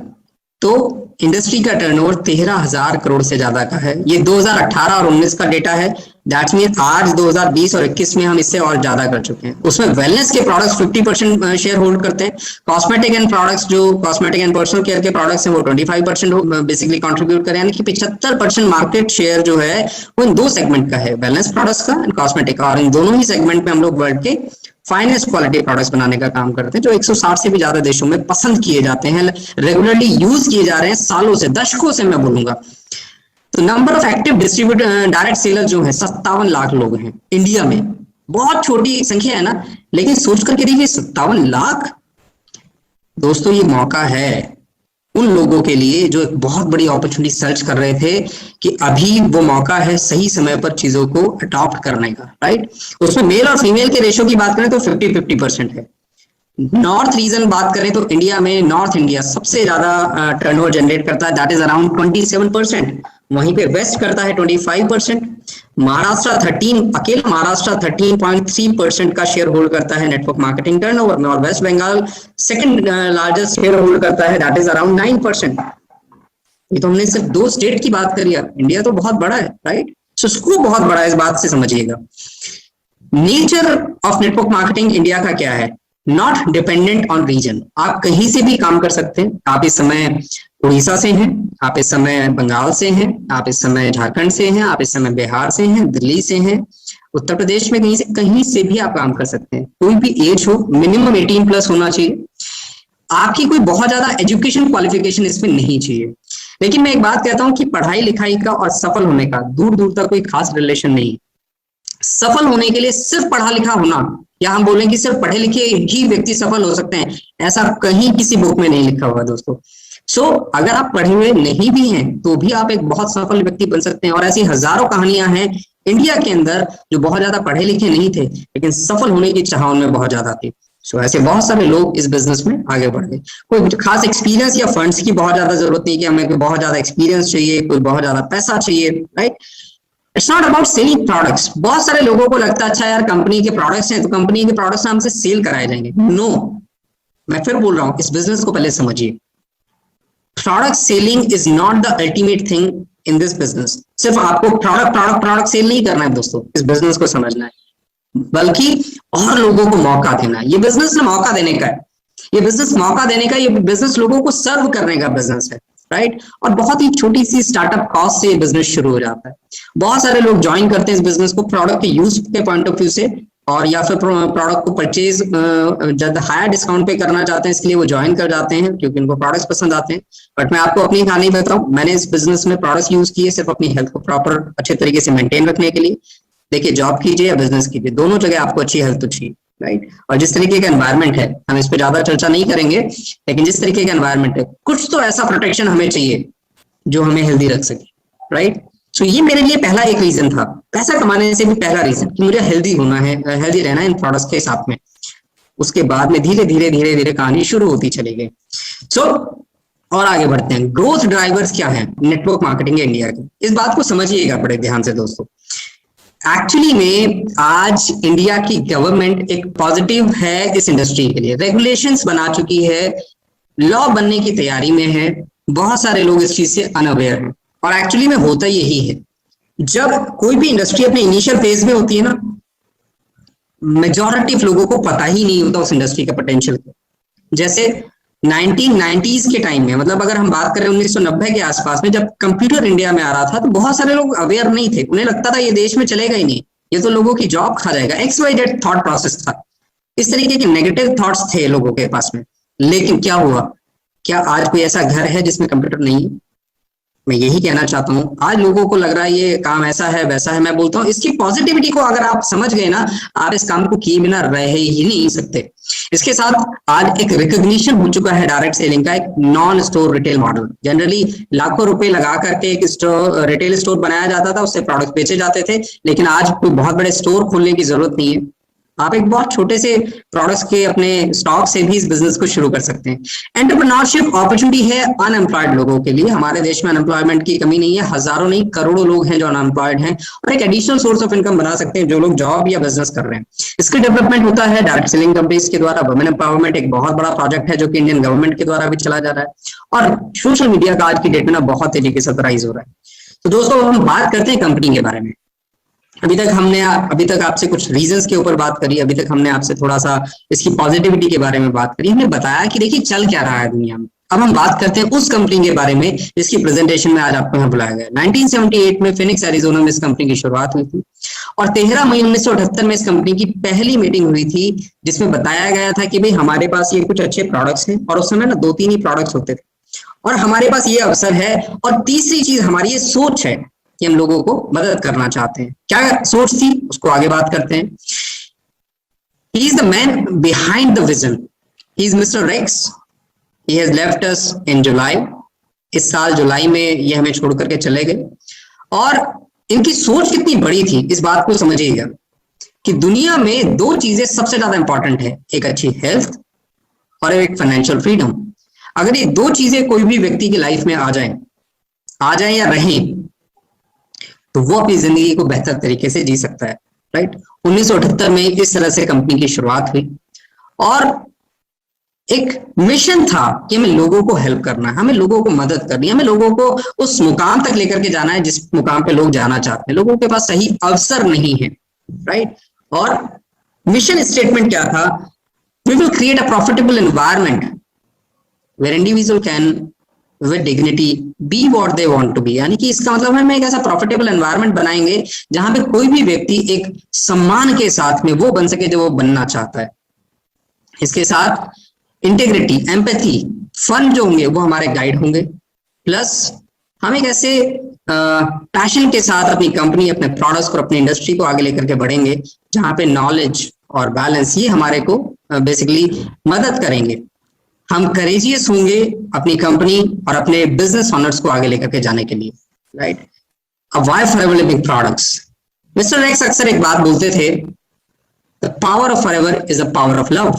तो इंडस्ट्री का टर्नओवर 13,000 करोड़ से ज्यादा का है। ये 2018 और 19 का डेटा है। दैट्स मीन आज 2020 और 21 में हम इससे और ज्यादा कर चुके हैं। उसमें वेलनेस के प्रोडक्ट्स 50% शेयर होल्ड करते हैं। कॉस्मेटिक एंड प्रोडक्ट्स, जो कॉस्मेटिक एंड पर्सनल केयर के प्रोडक्ट्स हैं, वो 25% बेसिकली कंट्रीब्यूट करें, यानी कि 75% मार्केट शेयर जो है वो इन दो सेगमेंट का है, वेलनेस प्रोडक्ट्स का एंड कॉस्मेटिक का। और इन दोनों ही सेगमेंट में हम लोग वर्ल्ड के फाइनेस्ट क्वालिटी प्रोडक्ट्स बनाने का काम करते हैं, जो 160 से भी ज्यादा देशों में पसंद किए जाते हैं, रेगुलरली यूज किए जा रहे हैं, सालों से, दशकों से मैं बोलूंगा। तो number of active distributor direct seller जो है 57 लाख लोग हैं इंडिया में। बहुत छोटी संख्या है ना, लेकिन सोच करके देखिए 57 लाख। दोस्तों, ये मौका है उन लोगों के लिए जो एक बहुत बड़ी अपॉर्चुनिटी सर्च कर रहे थे कि अभी वो मौका है सही समय पर चीजों को अडॉप्ट करने का, राइट। उसमें मेल और फीमेल के रेशो की बात करें तो 50-50% है। नॉर्थ रीजन बात करें तो इंडिया में नॉर्थ इंडिया सबसे ज्यादा टर्नओवर जनरेट करता है, दैट इज अराउंड 27%। वहीं पे वेस्ट करता है 25%। महाराष्ट्र 13, अकेला महाराष्ट्र 13.3% का शेयर होल्ड करता है नेटवर्क मार्केटिंग टर्नओवर में, और West Bengal second largest share hold करता है, दैट इज अराउंड 9%। ये तो हमने सिर्फ 2 स्टेट की बात करी है, इंडिया तो बहुत बड़ा है, राइट। सो स्कोप बहुत बड़ा है, इस बात से समझिएगा। Nature of network marketing India का क्या है? Not dependent on region. आप कहीं से भी काम कर सकते हैं। आप इस समय उड़ीसा से हैं, आप इस समय बंगाल से हैं, आप इस समय झारखंड से हैं, आप इस समय बिहार से हैं, दिल्ली से हैं, उत्तर प्रदेश में कहीं से भी आप काम कर सकते हैं। कोई भी एज हो, मिनिमम 18+ होना चाहिए। आपकी कोई बहुत ज्यादा एजुकेशन क्वालिफिकेशन इसमें नहीं चाहिए। लेकिन मैं एक बात कहता हूं कि पढ़ाई लिखाई का और सफल होने का दूर दूर तक कोई खास रिलेशन नहीं। सफल होने के लिए सिर्फ पढ़ा लिखा होना, या हम बोलें कि सिर्फ पढ़े लिखे ही व्यक्ति सफल हो सकते हैं, ऐसा कहीं किसी बुक में नहीं लिखा हुआ दोस्तों। सो अगर आप पढ़े हुए नहीं भी हैं तो भी आप एक बहुत सफल व्यक्ति बन सकते हैं। और ऐसी हजारों कहानियां हैं इंडिया के अंदर जो बहुत ज्यादा पढ़े लिखे नहीं थे, लेकिन सफल होने की चाह उनमें बहुत ज्यादा थी। सो ऐसे बहुत सारे लोग इस बिजनेस में आगे बढ़ गए। कोई खास एक्सपीरियंस या फंड्स की बहुत ज्यादा जरूरत नहीं कि हमें बहुत ज्यादा एक्सपीरियंस चाहिए, कोई बहुत ज्यादा पैसा चाहिए, right. It's not about selling products. बहुत सारे लोगों को लगता है अच्छा यार कंपनी के प्रोडक्ट्स हैं तो कंपनी के प्रोडक्ट्स हमसे सेल कराए जाएंगे। नो, मैं फिर बोल रहा हूं, इस बिजनेस को पहले समझिए। Product selling is not the ultimate thing in this business. सिर्फ आपको प्रोडक्ट सेल नहीं करना है दोस्तों, इस बिजनेस को समझना है, बल्कि और लोगों को मौका देना है। ये बिजनेस मौका देने का है, ये बिजनेस मौका देने का, ये बिजनेस लोगों को सर्व करने का बिजनेस है, राइट। और बहुत ही छोटी सी स्टार्टअप कॉस्ट से बिजनेस शुरू हो जाता है। बहुत सारे लोग ज्वाइन करते हैं इस बिजनेस को प्रोडक्ट के यूज के पॉइंट ऑफ व्यू से, और या फिर प्रोडक्ट को परचेज जब हायर डिस्काउंट पे करना चाहते हैं, इसके लिए वो ज्वाइन कर जाते हैं क्योंकि उनको प्रोडक्ट्स पसंद आते हैं। बट मैं आपको अपनी कहानी बताऊं, मैंने इस बिजनेस में प्रोडक्ट्स यूज किए सिर्फ अपनी हेल्थ को प्रॉपर अच्छे तरीके से मेंटेन रखने के लिए। देखिए, जॉब कीजिए या बिजनेस कीजिए, दोनों जगह आपको अच्छी हेल्थ तो चाहिए, राइट। और जिस तरीके का एनवायरनमेंट है, हम इस पर ज्यादा चर्चा नहीं करेंगे, लेकिन जिस तरीके का एनवायरनमेंट है, कुछ तो ऐसा प्रोटेक्शन हमें चाहिए जो हमें हेल्दी रख सके, राइट। सो ये मेरे लिए पहला एक रीजन था, पैसा कमाने से भी पहला रीजन कि मुझे हेल्दी होना है, हेल्दी रहना है इन प्रोडक्ट्स के साथ में। उसके बाद में धीरे धीरे कहानी शुरू होती चली गई। सो और आगे बढ़ते हैं। ग्रोथ ड्राइवर्स क्या है नेटवर्क मार्केटिंग इंडिया के, इस बात को समझिएगा बड़े ध्यान से दोस्तों। एक्चुअली में आज इंडिया की गवर्नमेंट एक पॉजिटिव है इस इंडस्ट्री के लिए, रेगुलेशंस बना चुकी है, लॉ बनने की तैयारी में है। बहुत सारे लोग इस चीज से अनअवेयर हैं और एक्चुअली में होता यही है, जब कोई भी इंडस्ट्री अपने इनिशियल फेज में होती है ना, मेजॉरिटी ऑफ लोगों को पता ही नहीं होता उस इंडस्ट्री का पोटेंशियल। जैसे 1990s के टाइम में, मतलब अगर हम बात करें 1990 के आसपास में, जब कंप्यूटर इंडिया में आ रहा था, तो बहुत सारे लोग अवेयर नहीं थे, उन्हें लगता था ये देश में चलेगा ही नहीं, ये तो लोगों की जॉब खा जाएगा, XYZ थॉट प्रोसेस था, इस तरीके के नेगेटिव थॉट्स थे लोगों के पास में। लेकिन क्या हुआ, क्या आज कोई ऐसा घर है जिसमें कंप्यूटर नहीं है? मैं यही कहना चाहता हूँ, आज लोगों को लग रहा है ये काम ऐसा है वैसा है। मैं बोलता हूँ इसकी पॉजिटिविटी को अगर आप समझ गए ना, आप इस काम को किए बिना रह ही नहीं सकते। इसके साथ आज एक रिकॉग्निशन हो चुका है डायरेक्ट सेलिंग का, एक non store retail model. Generally लाखों रुपए लगा करके एक स्टोर, रिटेल स्टोर बनाया जाता था, उससे प्रोडक्ट बेचे जाते थे, लेकिन आज कोई बहुत बड़े स्टोर खोलने की जरूरत नहीं है। आप एक बहुत छोटे से प्रोडक्ट्स के अपने स्टॉक से भी इस बिजनेस को शुरू कर सकते हैं। एंटरप्रेन्योरशिप अपॉर्चुनिटी है अनएम्प्लॉयड लोगों के लिए। हमारे देश में अनएम्प्लॉयमेंट की कमी नहीं है, हजारों नहीं करोड़ों लोग हैं जो अनएम्प्लॉयड हैं और एक एडिशनल सोर्स ऑफ इनकम बना सकते हैं जो लोग जॉब या बिजनेस कर रहे हैं। इसका डेवलपमेंट होता है डायरेक्ट सेलिंग कंपनीज के द्वारा। वुमेन एम्पावरमेंट एक बहुत बड़ा प्रोजेक्ट है जो कि इंडियन गवर्नमेंट के द्वारा भी चला जा रहा है और सोशल मीडिया का आज की डेट में ना बहुत तेजी के साथ राइज हो रहा है। तो दोस्तों, हम बात करते हैं कंपनी के बारे में। अभी तक आपसे कुछ रीजंस के ऊपर बात करी, अभी तक हमने आपसे थोड़ा सा इसकी पॉजिटिविटी के बारे में बात करी, हमने बताया कि देखिए चल क्या रहा है दुनिया में। अब हम बात करते हैं उस कंपनी के बारे में जिसकी प्रेजेंटेशन में आज आपको यहाँ बुलाया गया। 1978 में फिनिक्स एरिजोना में इस कंपनी की शुरुआत हुई थी और 13 मई 1978 में इस कंपनी की पहली मीटिंग हुई थी जिसमें बताया गया था कि भाई हमारे पास ये कुछ अच्छे प्रोडक्ट्स हैं, और उस समय ना 2-3 ही प्रोडक्ट्स होते थे, और हमारे पास ये अवसर है, और तीसरी चीज हमारी ये सोच है कि हम लोगों को मदद करना चाहते हैं। क्या सोच थी उसको आगे बात करते हैं। He is the man behind the vision. He is Mr. Rex. He has left us in July. इस साल जुलाई में ये हमें छोड़ करके चले गए। और इनकी सोच कितनी बड़ी थी इस बात को समझिएगा कि दुनिया में 2 चीजें सबसे ज्यादा इंपॉर्टेंट है, एक अच्छी हेल्थ और एक फाइनेंशियल फ्रीडम। अगर ये 2 चीजें कोई भी व्यक्ति की लाइफ में आ जाए या रहें, तो वो अपनी जिंदगी को बेहतर तरीके से जी सकता है। राइट। 1978 में इस तरह से कंपनी की शुरुआत हुई और एक मिशन था कि हमें लोगों को हेल्प करना है, हमें लोगों को मदद करनी है, हमें लोगों को उस मुकाम तक लेकर के जाना है जिस मुकाम पे लोग जाना चाहते हैं। लोगों के पास सही अवसर नहीं है। राइट। और मिशन स्टेटमेंट क्या था? We will create a profitable environment where individual can with dignity be what they want to be. यानी कि इसका मतलब है हम एक ऐसा प्रॉफिटेबल एनवायरनमेंट बनाएंगे जहां पे कोई भी व्यक्ति एक सम्मान के साथ में वो बन सके जो वो बनना चाहता है। इसके साथ इंटीग्रिटी, एम्पैथी, फन जो होंगे वो हमारे गाइड होंगे, प्लस हम एक ऐसे पैशन के साथ अपनी कंपनी, अपने प्रोडक्ट्स और अपनी इंडस्ट्री को आगे लेकर के बढ़ेंगे जहां पे नॉलेज और बैलेंस ये हमारे को बेसिकली मदद करेंगे। हम करेजियस होंगे अपनी कंपनी और अपने बिजनेस ऑनर्स को आगे लेकर के जाने के लिए। राइट। अब why Forever Living products. Mister Rex अक्सर एक बात बोलते थे, the power of Forever is the power of love.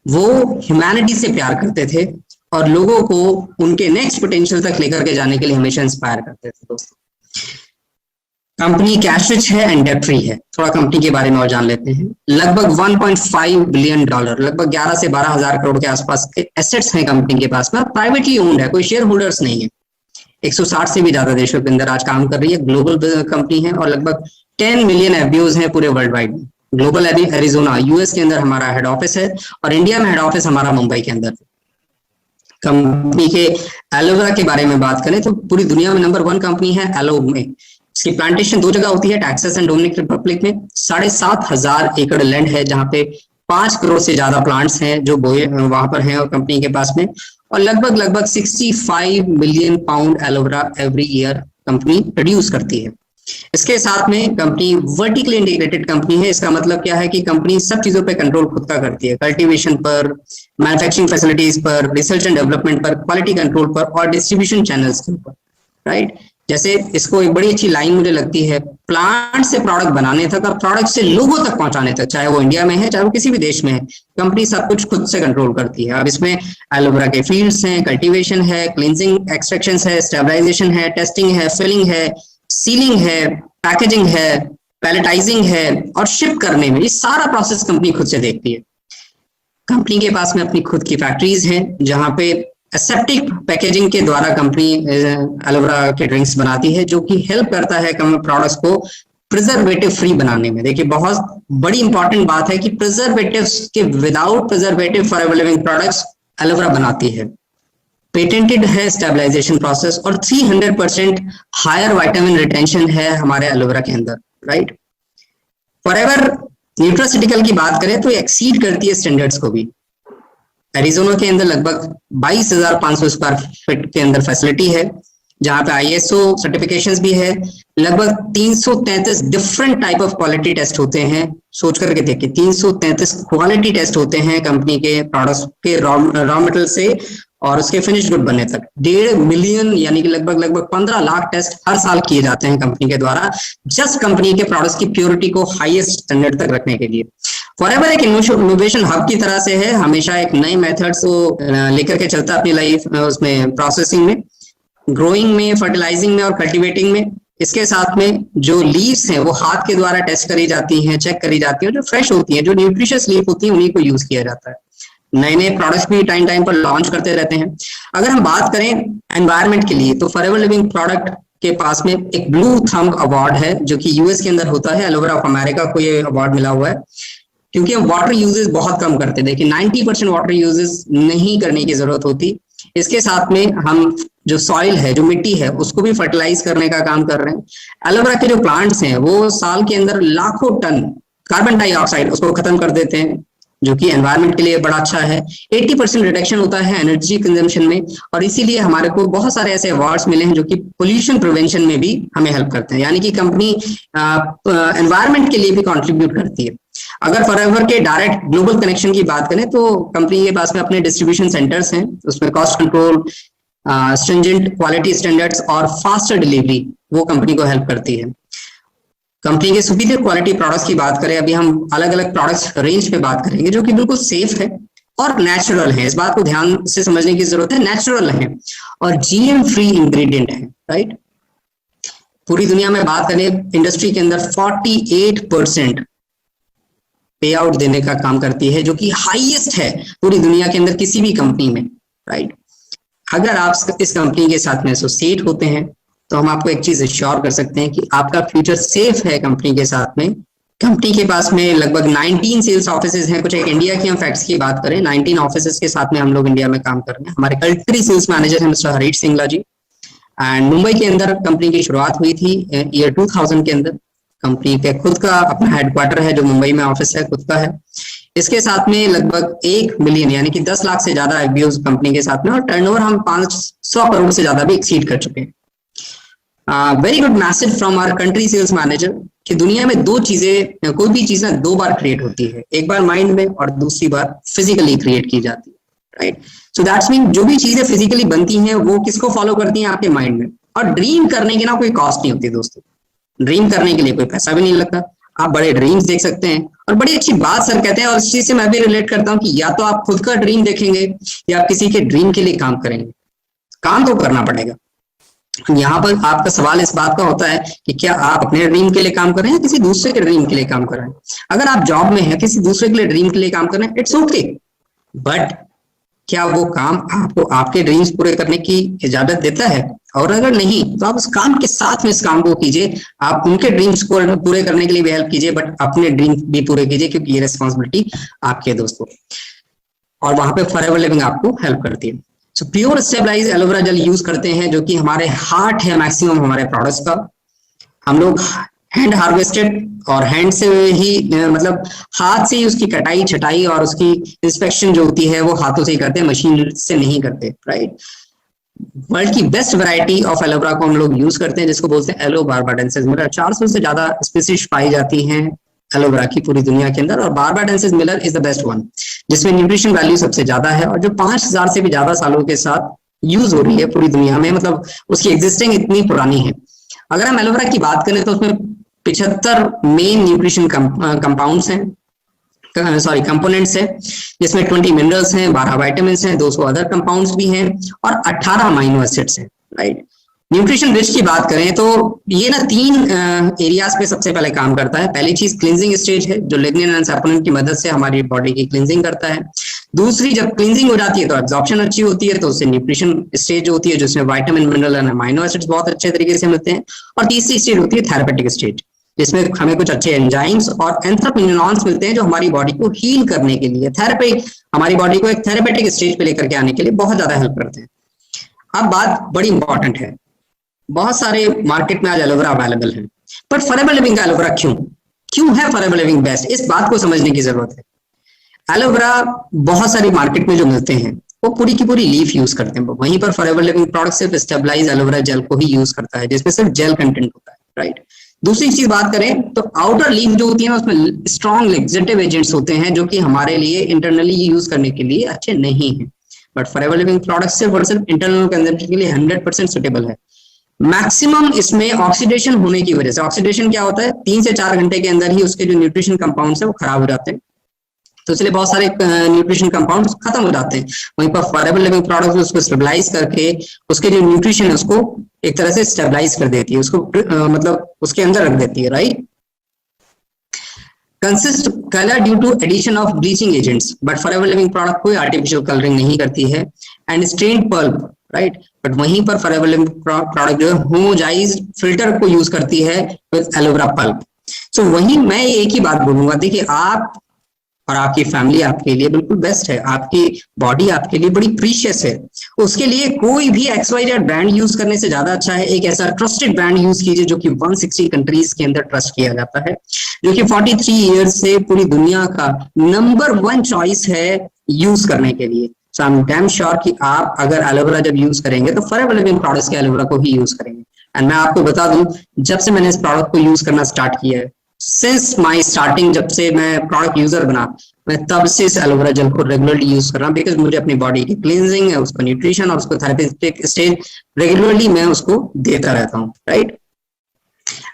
वो ह्यूमैनिटी से प्यार करते थे और लोगों को उनके नेक्स्ट पोटेंशियल तक लेकर के जाने के लिए हमेशा इंस्पायर करते थे। दोस्तों, कंपनी कैश रिच है एंड डेट फ्री है। थोड़ा कंपनी के बारे में और जान लेते हैं। लगभग 1.5 बिलियन डॉलर, लगभग 11 से 12 हजार करोड़ के आसपास के एसेट्स हैं कंपनी के पास में। प्राइवेटली ओन्ड है, कोई शेयर होल्डर्स नहीं है। 160 से भी ज्यादा देशों के अंदर आज काम कर रही है। ग्लोबल कंपनी है और लगभग 10 मिलियन एफबीओज हैं पूरे वर्ल्ड वाइड में। ग्लोबल एरिजोना यूएस के अंदर हमारा हेड ऑफिस है और इंडिया में हेड ऑफिस हमारा मुंबई के अंदर। कंपनी के एलोवेरा के बारे में बात करें तो पूरी दुनिया में नंबर 1 कंपनी है एलो में। इसकी प्लांटेशन 2 जगह होती है, टेक्सास एंड डोमिनिकन रिपब्लिक में। 7,500 एकड़ लैंड है जहां पे 5 करोड़ से ज्यादा प्लांट्स हैं जो वहां पर हैं और कंपनी के पास में। और लगभग 65 million pound aloe vera every year company produce करती है। इसके साथ में कंपनी वर्टिकली इंटीग्रेटेड कंपनी है। इसका मतलब क्या है कि कंपनी सब चीजों पे कंट्रोल खुद का करती है, कल्टीवेशन पर, मैन्युफैक्चरिंग फैसिलिटीज पर, रिसर्च एंड डेवलपमेंट पर, क्वालिटी कंट्रोल पर और डिस्ट्रीब्यूशन चैनल्स के ऊपर। राइट। जैसे इसको एक बड़ी अच्छी लाइन मुझे लगती है, प्लांट से प्रोडक्ट बनाने तक और प्रोडक्ट से लोगों तक पहुंचाने तक, चाहे वो इंडिया में है चाहे वो किसी भी देश में है, कंपनी सब कुछ खुद से कंट्रोल करती है। अब इसमें एलोवेरा के फील्ड्स हैं, कल्टीवेशन है, क्लींजिंग एक्सट्रैक्शन है, स्टेबलाइजेशन है, टेस्टिंग है, फिलिंग है, सीलिंग है, पैकेजिंग है, पैलेटाइजिंग है और शिप करने में, ये सारा प्रोसेस कंपनी खुद से देखती है। कंपनी के पास में अपनी खुद की फैक्ट्रीज हैं जहां पे एसेप्टिक पैकेजिंग के द्वारा कंपनी एलोवेरा के ड्रिंक्स बनाती है, जो कि हेल्प करता है प्रोडक्ट्स को प्रिजर्वेटिव फ्री बनाने में। देखिए बहुत बड़ी इंपॉर्टेंट बात है कि प्रिजर्वेटिव्स के without preservative for ever living products aloe vera बनाती है। पेटेंटेड है स्टेबलाइजेशन प्रोसेस और 300% हायर विटामिन रिटेंशन है हमारे एलोवेरा के अंदर, राइट। फॉरएवर न्यूट्रास्यूटिकल की बात करें तो एक्सीड करती है स्टैंडर्ड्स को भी। एरिजोना के अंदर लगभग 22,500 स्क्वायर फीट के अंदर फैसिलिटी है, जहां पे ISO सर्टिफिकेशंस भी है। लगभग 333 different type of quality test होते हैं। सोच करके देखिए, 333 क्वालिटी टेस्ट होते हैं कंपनी के प्रोडक्ट्स के रॉ मटेरियल से और उसके फिनिश गुड बनने तक। 1.5 मिलियन यानी कि लगभग 15 लाख टेस्ट हर साल किए जाते हैं कंपनी के द्वारा, जस्ट कंपनी के प्रोडक्ट्स की प्योरिटी को हाईएस्ट स्टैंडर्ड तक रखने के लिए। फॉरएवर एक इनोवेशन हब की तरह से है, हमेशा एक नए मेथड्स को लेकर के चलता है अपनी लाइफ उसमें, प्रोसेसिंग में, ग्रोइंग में, फर्टिलाइजिंग में और कल्टिवेटिंग में। इसके साथ में जो लीव्स हैं वो हाथ के द्वारा टेस्ट करी जाती हैं, चेक करी जाती हैं, जो फ्रेश होती हैं, जो न्यूट्रिशियस लीफ होती है, उन्हीं को यूज किया जाता है। नए नए प्रोडक्ट्स भी टाइम टाइम पर लॉन्च करते रहते हैं। अगर हम बात करें एनवायरनमेंट के लिए तो फॉरएवर लिविंग प्रोडक्ट के पास में एक ब्लू थंब अवार्ड है, जो कि यूएस के अंदर होता है। एलोवेरा ऑफ अमेरिका को ये अवार्ड मिला हुआ है, क्योंकि हम वाटर यूजेस बहुत कम करते हैं। देखिए 90% वाटर यूजेस नहीं करने की जरूरत होती। इसके साथ में हम जो सॉइल है, जो मिट्टी है, उसको भी फर्टिलाइज करने का काम कर रहे हैं। एलोवेरा के जो प्लांट्स हैं वो साल के अंदर लाखों टन कार्बन डाइऑक्साइड उसको खत्म कर देते हैं, जो कि एनवायरनमेंट के लिए बड़ा अच्छा है। 80% रिडक्शन होता है एनर्जी कंजम्पशन में, और इसीलिए हमारे को बहुत सारे ऐसे अवार्ड्स मिले हैं जो कि पोल्यूशन प्रिवेंशन में भी हमें हेल्प करते हैं। यानी कि कंपनी एनवायरनमेंट के लिए भी कंट्रीब्यूट करती है। अगर फॉरएवर के डायरेक्ट ग्लोबल कनेक्शन की बात करें तो कंपनी के पास में अपने डिस्ट्रीब्यूशन सेंटर्स हैं, उसमें cost control, stringent quality standards और फास्टर डिलीवरी वो कंपनी को हेल्प करती है। कंपनी के सुपीरियर क्वालिटी प्रोडक्ट्स की बात करें, अभी हम अलग अलग प्रोडक्ट्स रेंज पे बात करेंगे जो कि बिल्कुल सेफ है और नेचुरल है। इस बात को ध्यान से समझने की जरूरत है, नेचुरल है और GM फ्री इंग्रेडिएंट है, राइट। पूरी दुनिया में बात करें, इंडस्ट्री के अंदर 48% पे आउट देने का काम करती है, जो कि हाईएस्ट है पूरी दुनिया के अंदर किसी भी कंपनी में, राइट। अगर आप इस कंपनी के साथ में एसोसिएट होते हैं तो हम आपको एक चीज एश्योर कर सकते हैं कि आपका फ्यूचर सेफ है कंपनी के साथ में। कंपनी के पास में लगभग 19 सेल्स ऑफिसेज हैं। कुछ एक इंडिया की हम फैक्ट्स की बात करें, 19 ऑफिसेज के साथ में हम लोग इंडिया में काम कर रहे हैं। हमारे कंट्री सेल्स मैनेजर हैं मिस्टर हरीश सिंगला जी। एंड मुंबई के अंदर कंपनी की शुरुआत हुई थी ईयर 2000 के अंदर। कंपनी के खुद का अपना हेडक्वार्टर है, जो मुंबई में ऑफिस है, खुद का है। इसके साथ में लगभग 1 मिलियन यानी कि 10 लाख से ज्यादा IPOs कंपनी के साथ में, और टर्नओवर हम 500 करोड़ से ज्यादा भी एक्सीड कर चुके हैं। Very good message from our country sales manager कि दुनिया में दो चीजें, कोई भी चीज ना 2 बार क्रिएट होती है, एक बार माइंड में और दूसरी बार फिजिकली क्रिएट की जाती है, राइट। सो दैट्स मीन जो भी चीजें फिजिकली बनती हैं वो किसको फॉलो करती हैं, आपके माइंड में। और ड्रीम करने की ना कोई कॉस्ट नहीं होती दोस्तों, ड्रीम करने के लिए कोई पैसा भी नहीं लगता। आप बड़े ड्रीम्स देख सकते हैं, और बड़ी अच्छी बात सर कहते हैं, और इस चीज से मैं भी रिलेट करता हूँ कि या तो आप खुद का ड्रीम देखेंगे या आप किसी के ड्रीम के लिए काम करेंगे। काम तो करना पड़ेगा। यहाँ पर आपका सवाल इस बात का होता है कि क्या आप अपने ड्रीम के लिए काम कर रहे हैं या किसी दूसरे के ड्रीम के लिए काम कर रहे हैं। अगर आप जॉब में हैं, किसी दूसरे के लिए ड्रीम के लिए काम कर रहे हैं, इट्स ओके, बट क्या वो काम आपको आपके ड्रीम्स पूरे करने की इजाजत देता है? और अगर नहीं तो आप उस काम के साथ में इस काम को कीजिए। आप उनके ड्रीम्स को पूरे करने के लिए भी हेल्प कीजिए, बट अपने ड्रीम भी पूरे कीजिए, क्योंकि ये रिस्पॉन्सिबिलिटी आपकी है दोस्तों, और वहां पे फॉरएवर लिविंग आपको हेल्प करती है। So pure stabilize aloe vera gel use करते हैं, जो कि हमारे हार्ट है मैक्सिमम हमारे प्रोडक्ट्स का। हम लोग हैंड हार्वेस्टेड और हैंड से ही मतलब हाथ से ही उसकी कटाई छटाई और उसकी इंस्पेक्शन जो होती है वो हाथों से ही करते हैं, मशीन से नहीं करते, राइट। वर्ल्ड की बेस्ट वैरायटी ऑफ एलोवेरा को हम लोग यूज करते हैं, जिसको बोलते हैं एलो बारबाडेंसिस मिलर। 400 से ज्यादा स्पीसीज पाई जाती हैं एलोवेरा की पूरी दुनिया के अंदर, और barbadensis Miller is the best one, जिसमें न्यूट्रिशन वैल्यू सबसे ज्यादा है और जो 5000 से भी ज्यादा सालों के साथ यूज हो रही है पूरी दुनिया में। मतलब उसकी एग्जिस्टिंग इतनी पुरानी है। अगर हम एलोवेरा की बात करें तो उसमें 75 मेन न्यूट्रिशन कंपाउंड्स हैं, कंपोनेंट्स हैं, जिसमें 20 मिनरल्स हैं, 12 विटामिन्स हैं, 200 अदर कंपाउंड्स भी हैं और 18 अमीनो एसिड्स हैं, राइट। न्यूट्रिशन रिच की बात करें तो ये ना 3 एरियाज पे सबसे पहले काम करता है। पहली चीज क्लींजिंग स्टेज है, जो लिग्निन एंड सैपोनिन की मदद से हमारी बॉडी की क्लींजिंग करता है। दूसरी, जब क्लींजिंग हो जाती है तो एब्जॉर्प्शन अच्छी होती है, तो उससे न्यूट्रिशन स्टेज होती है, जिसमें vitamin, mineral and amino acids बहुत अच्छे तरीके से मिलते हैं। और तीसरी स्टेज होती है थेरेपेटिक स्टेज, जिसमें हमें कुछ अच्छे एंजाइम्स और एंथ्राक्विनोन्स मिलते हैं, जो हमारी बॉडी को हील करने के लिए, थेरेपी, हमारी बॉडी को एक थेरेपेटिक स्टेज पे लेकर के आने के लिए बहुत ज्यादा हेल्प करते हैं। अब बात बड़ी इंपॉर्टेंट है, बहुत सारे मार्केट में आज एलोवेरा अवेलेबल है, पर फॉरएवर लिविंग का एलोवेरा क्यों है फॉरएवर लिविंग बेस्ट, इस बात को समझने की जरूरत है। एलोवेरा बहुत सारी मार्केट में जो मिलते हैं वो पूरी की पूरी लीफ यूज करते हैं, वहीं पर फॉरएवर लिविंग प्रोडक्ट सिर्फ स्टेबलाइज एलोवेरा जेल को ही यूज करता है, जिसमें सिर्फ जेल कंटेंट होता है, राइट। दूसरी चीज बात करें तो आउटर लीफ जो होती है ना, उसमें स्ट्रॉन्ग लेक्सेटिव एजेंट्स होते हैं, जो कि हमारे लिए इंटरनली यूज करने के लिए अच्छे नहीं है। बट फॉरएवर लिविंग प्रोडक्ट सिर्फ और सिर्फ इंटरनल कंजम्पशन के लिए 100% सुटेबल है। मैक्सिमम इसमें ऑक्सीडेशन होने की वजह से, ऑक्सीडेशन क्या होता है, 3 से 4 घंटे के अंदर ही उसके जो न्यूट्रिशन कंपाउंड्स है वो खराब हो जाते हैं, तो इसलिए बहुत सारे न्यूट्रिशन कंपाउंड्स खत्म हो जाते हैं। वहीं पर फॉरएवर लिविंग प्रोडक्ट्स उसको स्टेबलाइज करके उसके जो न्यूट्रिशन है उसको एक तरह से स्टेबलाइज कर देती है, उसको मतलब उसके अंदर रख देती है, right. Consist colour due to addition of bleaching agents, but Forever Living product कोई आर्टिफिशियल कलरिंग नहीं करती है। And strained pulp, right, but वहीं पर फॉरएवर लिविंग प्रोडक्ट जो है होमोजाइज्ड फिल्टर को यूज करती है विद एलोवेरा पल्प। सो वहीं मैं एक ही बात बोलूंगा, देखिए आप और आपकी फैमिली आपके लिए बिल्कुल बेस्ट है, आपकी बॉडी आपके लिए बड़ी प्रीशियस है, उसके लिए कोई भी XYZ ब्रांड यूज करने से ज्यादा अच्छा है एक ऐसा ट्रस्टेड ब्रांड यूज कीजिए जो कि 160 कंट्रीज के अंदर ट्रस्ट किया जाता है, जो कि 43 ईयर्स से पूरी दुनिया का नंबर 1 चॉइस है यूज करने के लिए। सो आई एम डैम श्योर कि आप अगर एलोवेरा जब यूज करेंगे तो फॉरएवर लिविंग प्रोडक्ट्स के एलोवेरा को ही यूज करेंगे। एंड मैं आपको बता दूं, जब से मैंने इस प्रोडक्ट को यूज करना स्टार्ट किया है, सिंस माई स्टार्टिंग, जब से मैं प्रोडक्ट यूजर बना, मैं तब से इस एलोवेरा जेल को रेगुलरली यूज कर रहा हूँ, बिकॉज मुझे अपनी बॉडी की क्लींजिंग है, उसको न्यूट्रिशन और उसको थेरेपेटिक स्टेज रेगुलरली मैं उसको देता रहता हूँ, राइट।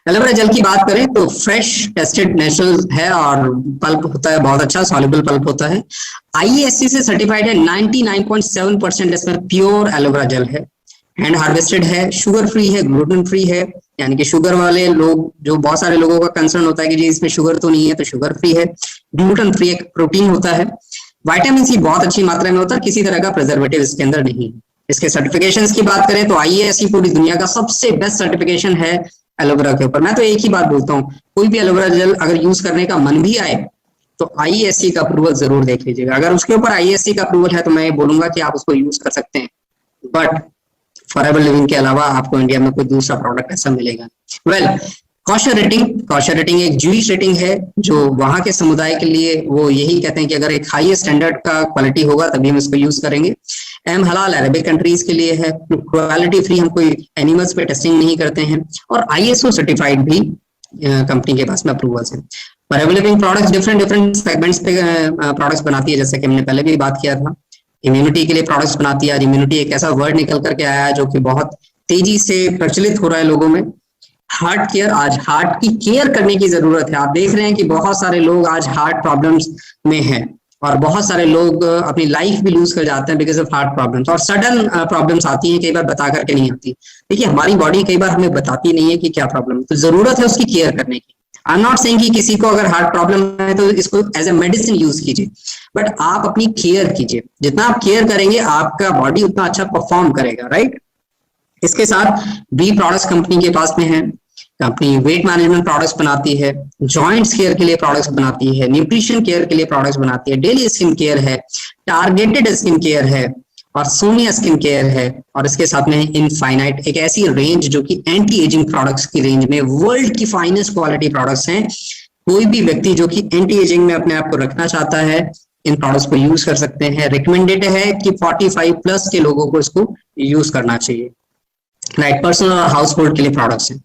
एलोवेरा जेल की बात करें तो फ्रेश टेस्टेड नेचुरल है और पल्प होता है बहुत अच्छा, सॉल्युबल पल्प होता है। IASC से सर्टिफाइड है, 99.7% इसमें प्योर एलोवेरा जेल है, हैंड हार्वेस्टेड है, शुगर फ्री है, ग्लूटेन फ्री है, यानी कि शुगर वाले लोग, जो बहुत सारे लोगों का कंसर्न होता है कि जी इसमें शुगर तो नहीं है, तो शुगर फ्री है, ग्लूटेन फ्री एक प्रोटीन होता है, विटामिन सी बहुत अच्छी मात्रा में होता है, किसी तरह का प्रिजर्वेटिव इसके अंदर नहीं है। इसके सर्टिफिकेशंस की बात करें तो IASC पूरी दुनिया का सबसे बेस्ट सर्टिफिकेशन है एलोवेरा के ऊपर। मैं तो एक ही बात बोलता हूँ, कोई भी एलोवेरा जेल अगर यूज करने का मन भी आए तो IASC का अप्रूवल जरूर देख लीजिएगा। अगर उसके ऊपर IASC का अप्रूवल है तो मैं ये बोलूंगा कि आप उसको यूज कर सकते हैं, बट फॉरएवर लिविंग के अलावा आपको इंडिया में कोई दूसरा प्रोडक्ट ऐसा मिलेगा। वेल, कॉशर रेटिंग एक जूइश रेटिंग है, जो वहां के समुदाय के लिए वो यही कहते हैं कि अगर एक हाई स्टैंडर्ड का क्वालिटी होगा तभी हम इसको यूज करेंगे। एम हलाल अरबिक कंट्रीज के लिए है, क्वालिटी फ्री, हम कोई एनिमल्स पे टेस्टिंग नहीं करते हैं, और ISO सर्टिफाइड भी कंपनी के पास में अप्रूवल्स है। Forever Living products different segments पे प्रोडक्ट्स बनाती है, जैसे कि हमने पहले भी बात किया था। इम्यूनिटी के लिए प्रोडक्ट्स बनाती है। इम्यूनिटी एक ऐसा वर्ड निकल करके आया है जो कि बहुत तेजी से प्रचलित हो रहा है लोगों में। हार्ट केयर, आज हार्ट की केयर करने की जरूरत है। आप देख रहे हैं कि बहुत सारे लोग आज हार्ट प्रॉब्लम्स में हैं और बहुत सारे लोग अपनी लाइफ भी लूज कर जाते हैं बिकॉज ऑफ हार्ट प्रॉब्लम्स, और सडन प्रॉब्लम्स आती हैं, कई बार बता करके नहीं आती। देखिए हमारी बॉडी कई बार हमें बताती नहीं है कि क्या प्रॉब्लम है, तो जरूरत है उसकी केयर करने की। आई एम नॉट सेइंग कि किसी को अगर हार्ट प्रॉब्लम है तो इसको एज ए मेडिसिन यूज कीजिए, बट आप अपनी केयर कीजिए। जितना आप केयर करेंगे आपका बॉडी उतना अच्छा परफॉर्म करेगा, राइट। इसके साथ बी प्रोडक्ट्स कंपनी के पास में है। कंपनी वेट मैनेजमेंट प्रोडक्ट्स बनाती है, जॉइंट्स केयर के लिए प्रोडक्ट्स बनाती है, न्यूट्रिशन केयर के लिए प्रोडक्ट्स बनाती है, डेली स्किन केयर है, टारगेटेड स्किन केयर है और सोनिया स्किन केयर है। और इसके साथ में इनफाइनाइट, एक ऐसी रेंज जो कि एंटी एजिंग प्रोडक्ट्स की रेंज में वर्ल्ड की फाइनेस्ट क्वालिटी प्रोडक्ट्स हैं। कोई भी व्यक्ति जो कि एंटी एजिंग में अपने आप को रखना चाहता है इन प्रोडक्ट्स को यूज कर सकते हैं। रिकमेंडेड है कि 45+ के लोगों को इसको यूज करना चाहिए, राइट। पर्सनल और हाउस होल्ड के लिए प्रोडक्ट्स हैं।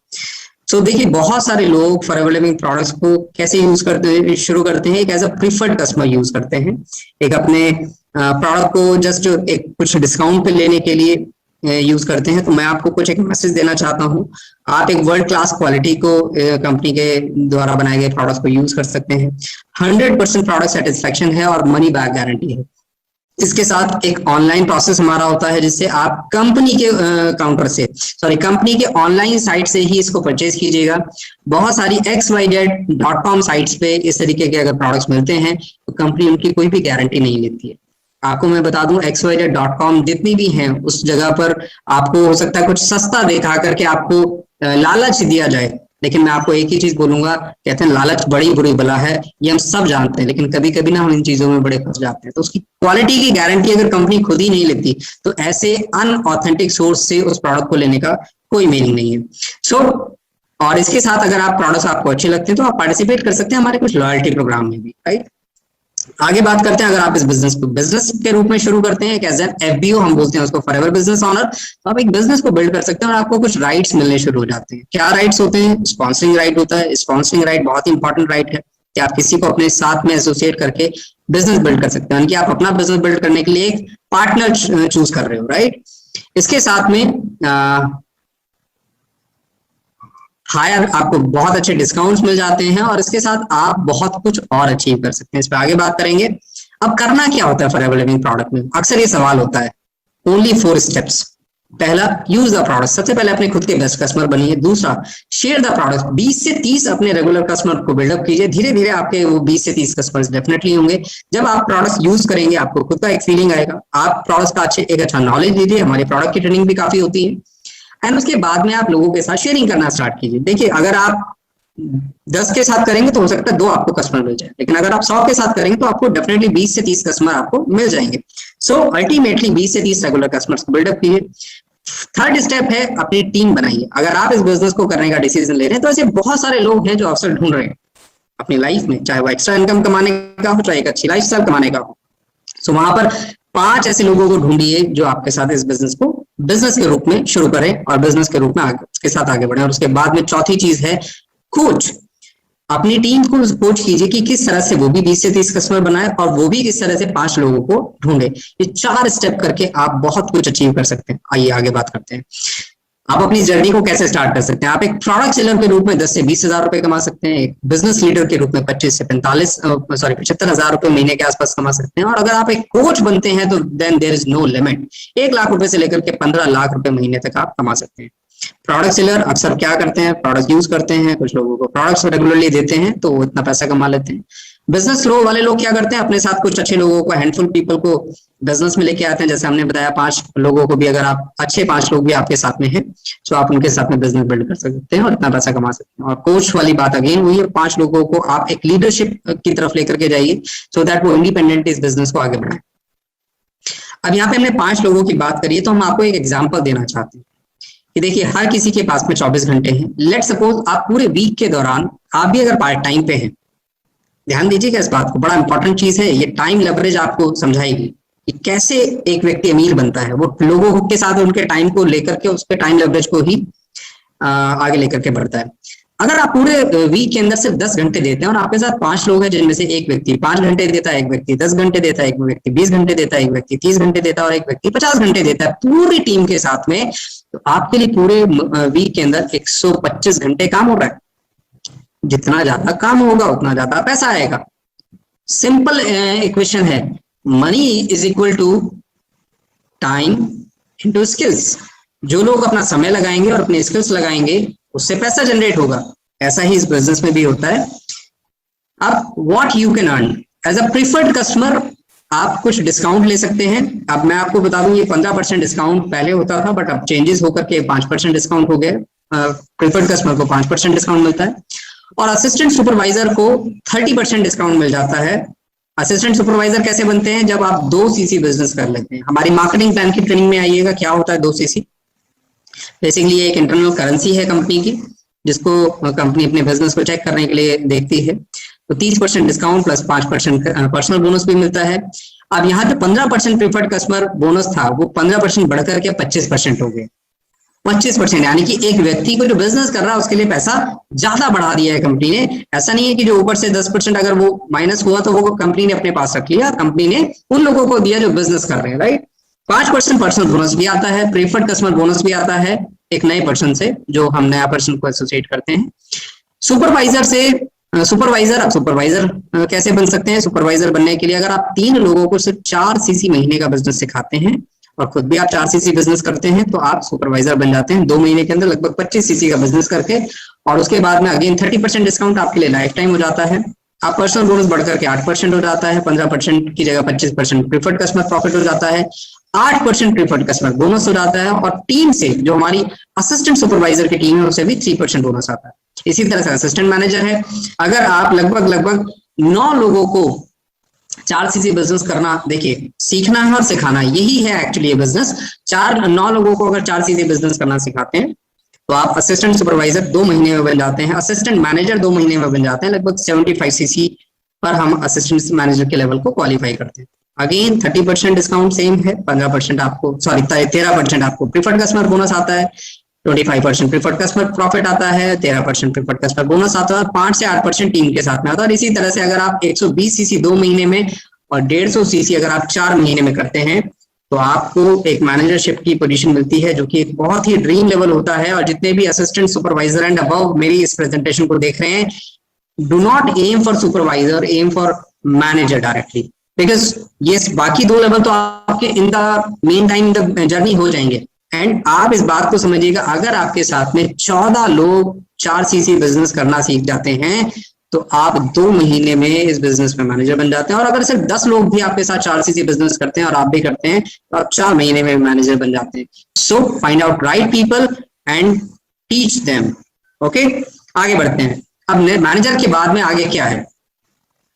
सो देखिए बहुत सारे लोग फॉरएवर लिविंग प्रोडक्ट्स को कैसे यूज करते हैं, शुरू करते हैं, एक as a preferred customer use करते हैं, एक अपने प्रोडक्ट को जस्ट एक कुछ डिस्काउंट पे लेने के लिए यूज करते हैं। तो मैं आपको कुछ एक मैसेज देना चाहता हूँ, आप एक वर्ल्ड क्लास क्वालिटी को कंपनी के द्वारा बनाए गए प्रोडक्ट्स को यूज कर सकते हैं। 100% प्रोडक्ट सेटिस्फेक्शन है और मनी बैक गारंटी है। इसके साथ एक ऑनलाइन प्रोसेस हमारा होता है जिससे आप कंपनी के काउंटर से कंपनी के ऑनलाइन साइट से ही इसको परचेज कीजिएगा। बहुत सारी xyz.com साइट्स पे इस तरीके के अगर प्रोडक्ट्स मिलते हैं तो कंपनी उनकी कोई भी गारंटी नहीं लेती है। आपको मैं बता दूं xyz.com जितनी भी हैं उस जगह पर आपको हो सकता है कुछ सस्ता दिखा करके आपको लालच दिया जाए, लेकिन मैं आपको एक ही चीज बोलूंगा, कहते हैं लालच बड़ी बुरी बला है, ये हम सब जानते हैं, लेकिन कभी कभी ना हम इन चीजों में बड़े फंस जाते हैं। तो उसकी क्वालिटी की गारंटी अगर कंपनी खुद ही नहीं लेती तो ऐसे अनऑथेंटिक सोर्स से उस प्रोडक्ट को लेने का कोई मीनिंग नहीं है। और इसके साथ अगर आप प्रोडक्ट्स आपको अच्छे लगते हैं तो आप पार्टिसिपेट कर सकते हैं हमारे कुछ लॉयल्टी प्रोग्राम में भी, राइट। आगे बात करते हैं, अगर आप इस बिजनेस को बिजनेस के रूप में शुरू करते हैं, एज एन FBO हम बोलते हैं उसको, फॉरएवर बिजनेस ओनर, तो आप एक बिजनेस को बिल्ड कर सकते हैं और आपको कुछ राइट्स मिलने शुरू हो जाते हैं। क्या राइट्स होते हैं? स्पॉन्सरिंग राइट होता है। स्पॉन्सरिंग राइट बहुत ही इंपॉर्टेंट राइट है कि आप किसी को अपने साथ में एसोसिएट करके बिजनेस बिल्ड कर सकते हैं, यानी कि आप अपना बिजनेस बिल्ड करने के लिए एक पार्टनर चूज कर रहे हो, राइट। इसके साथ में हायर आपको बहुत अच्छे डिस्काउंट्स मिल जाते हैं और इसके साथ आप बहुत कुछ और अचीव कर सकते हैं। इस पर आगे बात करेंगे। अब करना क्या होता है फॉरएवर लिविंग प्रोडक्ट में? अक्सर ये सवाल होता है। Only 4 steps. पहला, यूज द प्रोडक्ट। सबसे पहले अपने खुद के बेस्ट कस्टमर बनिए। दूसरा, शेयर द प्रोडक्ट। 20 से 30 अपने रेगुलर कस्टमर को बिल्डअप कीजिए। धीरे धीरे आपके वो 20 से 30 कस्टमर्स डेफिनेटली होंगे। जब आप प्रोडक्ट यूज करेंगे आपको खुद का एक फीलिंग आएगा। आप प्रोडक्ट का एक अच्छा नॉलेज लीजिए। हमारी प्रोडक्ट की ट्रेनिंग भी काफी होती है। एंड उसके बाद में आप लोगों के साथ शेयरिंग करना स्टार्ट कीजिए। देखिए, अगर आप 10 के साथ करेंगे तो हो सकता है 2 आपको कस्टमर मिल जाए, लेकिन अगर आप 100 के साथ करेंगे तो आपको डेफिनेटली 20 से 30 कस्टमर आपको मिल जाएंगे। सो अल्टीमेटली 20 से 30 रेगुलर कस्टमर्स को बिल्डअप कीजिए। थर्ड स्टेप है अपनी टीम बनाइए। अगर आप इस बिजनेस को करने का डिसीजन ले रहे हैं तो ऐसे बहुत सारे लोग हैं जो अवसर ढूंढ रहे हैं अपनी लाइफ में, चाहे वो एक्स्ट्रा इनकम कमाने का हो, चाहे एक अच्छी लाइफस्टाइल कमाने का हो। सो वहां पर 5 ऐसे लोगों को ढूंढिए जो आपके साथ इस बिजनेस को बिजनेस के रूप में शुरू करें और बिजनेस के रूप में उसके साथ आगे बढ़े। और उसके बाद में चौथी चीज है कोच। अपनी टीम को कोच कीजिए कि किस तरह से वो भी 20 से 30 कस्टमर बनाए और वो भी किस तरह से 5 लोगों को ढूंढे। ये 4 स्टेप करके आप बहुत कुछ अचीव कर सकते हैं। आइए आगे बात करते हैं, आप अपनी जर्नी को कैसे स्टार्ट कर सकते हैं। आप एक प्रोडक्ट सेलर के रूप में 10 से 20 हजार रुपए कमा सकते हैं। एक बिजनेस लीडर के रूप में 25 से 75 हजार रुपए महीने के आसपास कमा सकते हैं। और अगर आप एक कोच बनते हैं तो then there is no limit. 1 lakh रुपए से लेकर के 15 लाख रुपए महीने तक आप कमा सकते हैं। प्रोडक्ट सेलर अक्सर क्या करते हैं, प्रोडक्ट यूज करते हैं, कुछ लोगों को प्रोडक्ट्स रेगुलरली देते हैं तो वो इतना पैसा कमा लेते हैं। बिजनेस फ्लो वाले लोग क्या करते हैं, अपने साथ कुछ अच्छे लोगों को, हैंडफुल पीपल को बिजनेस में लेके आते हैं। जैसे हमने बताया 5 लोगों को भी, अगर आप अच्छे 5 लोग भी आपके साथ में हैं तो आप उनके साथ में बिजनेस बिल्ड कर सकते हैं और इतना पैसा कमा सकते हैं। और कोच वाली बात अगेन वही है, 5 लोगों को आप एक लीडरशिप की तरफ लेकर के जाइए सो दैट वो इंडिपेंडेंट इस बिजनेस को आगे बढ़ाए। अब यहाँ पे हमने 5 लोगों की बात करी है तो हम आपको एक एग्जाम्पल देना चाहते हैं कि देखिए हर किसी के पास में 24 घंटे हैं। लेट सपोज आप पूरे वीक के दौरान आप भी अगर पार्ट टाइम पे हैं, ध्यान दीजिएगा इस बात को, बड़ा इंपॉर्टेंट चीज है ये। टाइम लेवरेज आपको समझाएगी कि कैसे एक व्यक्ति अमीर बनता है। वो लोगों के साथ उनके टाइम को लेकर के उसके टाइम लेवरेज को ही आगे लेकर के बढ़ता है। अगर आप पूरे वीक के अंदर सिर्फ 10 घंटे देते हैं और आपके साथ 5 लोग हैं जिनमें से एक व्यक्ति 5 घंटे देता है, एक व्यक्ति 10 घंटे देता है, एक व्यक्ति 20 घंटे देता है, एक व्यक्ति 30 घंटे देता है और एक व्यक्ति 50 घंटे देता है पूरी टीम के साथ में, तो आपके लिए पूरे वीक के अंदर 125 घंटे काम हो रहा है। जितना ज्यादा काम होगा उतना ज्यादा पैसा आएगा। सिंपल इक्वेशन है, money is equal to time into skills. जो लोग अपना समय लगाएंगे और अपने स्किल्स लगाएंगे उससे पैसा जनरेट होगा। ऐसा ही इस बिजनेस में भी होता है। अब what you can earn as a preferred customer, आप कुछ डिस्काउंट ले सकते हैं। अब मैं आपको बता दूं ये 15% डिस्काउंट पहले होता था बट अब चेंजेस होकर के 5% डिस्काउंट हो गया। प्रीफर्ड कस्टमर को 5% डिस्काउंट मिलता है और असिस्टेंट सुपरवाइजर को 30% डिस्काउंट मिल जाता है। असिस्टेंट सुपरवाइजर कैसे बनते हैं, जब आप 2cc बिजनेस कर लेते हैं। हमारी मार्केटिंग प्लान की ट्रेनिंग में आइएगा क्या होता है 2cc। बेसिकली एक इंटरनल करेंसी है कंपनी की जिसको कंपनी अपने बिजनेस को चेक करने के लिए देखती है। तो 30% डिस्काउंट प्लस 5% पर्सनल बोनस भी मिलता है। अब यहाँ पे 15% प्रीफर्ड कस्टमर बोनस था, वो 15% बढ़कर के 25% हो गए। 25%, यानी कि एक व्यक्ति को जो बिजनेस कर रहा है उसके लिए पैसा ज्यादा बढ़ा दिया है कंपनी ने। ऐसा नहीं है कि जो ऊपर से 10% अगर वो माइनस हुआ तो वो कंपनी ने अपने पास रख लिया, कंपनी ने उन लोगों को दिया जो बिजनेस कर रहे हैं, राइट। 5% पर्सनल बोनस भी आता है, प्रीफर्ड कस्टमर बोनस भी आता है एक नए पर्सन से, जो हम नया पर्सन को एसोसिएट करते हैं। सुपरवाइजर से सुपरवाइजर, आप सुपरवाइजर कैसे बन सकते हैं? सुपरवाइजर बनने के लिए अगर आप 3 लोगों को सिर्फ 4 सीसी महीने का बिजनेस सिखाते हैं और खुद भी आप 4 सीसी बिजनेस करते हैं तो आप सुपरवाइजर बन जाते हैं 2 महीने के अंदर लगभग 25 सीसी का बिजनेस करके। और उसके बाद में अगेन 30% डिस्काउंट आपके लिए लाइफ टाइम हो जाता है। आप पर्सनल बोनस बढ़कर के 8% हो जाता है, 15% की जगह 25% प्रीफर्ड कस्टमर प्रॉफिट हो जाता है, 8% प्रीफर्ड कस्टमर बोनस हो जाता है, और टीम से जो हमारी असिस्टेंट सुपरवाइजर की टीम है उसे भी 3% बोनस आता है। इसी तरह से असिस्टेंट मैनेजर है, अगर आप लगभग 9 लोगों को 4 सीसी बिजनेस करना, देखिए सीखना है और सिखाना, यही है एक्चुअली ये बिजनेस। 9 लोगों को अगर 4 सीसी बिजनेस करना सिखाते हैं तो आप असिस्टेंट सुपरवाइजर 2 महीने में बन जाते हैं, असिस्टेंट मैनेजर 2 महीने में बन जाते हैं। लगभग 75 सीसी पर हम असिस्टेंट मैनेजर के लेवल को क्वालिफाई करते हैं। अगेन 30% डिस्काउंट सेम है, 15% आपको 13% आपको प्रीफर्ड कस्टमर बोनस आता है, 25% प्रीफर्ड कस्टमर प्रॉफिट आता है, 13% प्रीफर्ड कस्टमर बोनस आता है, 5 से 8% टीम के साथ में आता है। और इसी तरह से अगर आप 120 सीसी 2 महीने में और 150 सीसी अगर आप 4 महीने में करते हैं तो आपको एक मैनेजरशिप की पोजीशन मिलती है, जो कि एक बहुत ही ड्रीम लेवल होता है। और जितने भी असिस्टेंट सुपरवाइजर एंड अबव मेरी इस प्रेजेंटेशन को देख रहे हैं, do not aim for supervisor, aim for manager directly, because ये बाकी 2 लेवल तो आपके in the mean time the journey हो जाएंगे। एंड आप इस बात को समझिएगा, अगर आपके साथ में 14 लोग 4 सीसी बिजनेस करना सीख जाते हैं तो आप 2 महीने में इस बिजनेस में मैनेजर बन जाते हैं। और अगर सिर्फ 10 लोग भी आपके साथ 4 सीसी बिजनेस करते हैं और आप भी करते हैं तो आप 4 महीने में मैनेजर बन जाते हैं। So find out right people and teach them. Okay, आगे बढ़ते हैं। अब मैनेजर के बाद में आगे क्या है?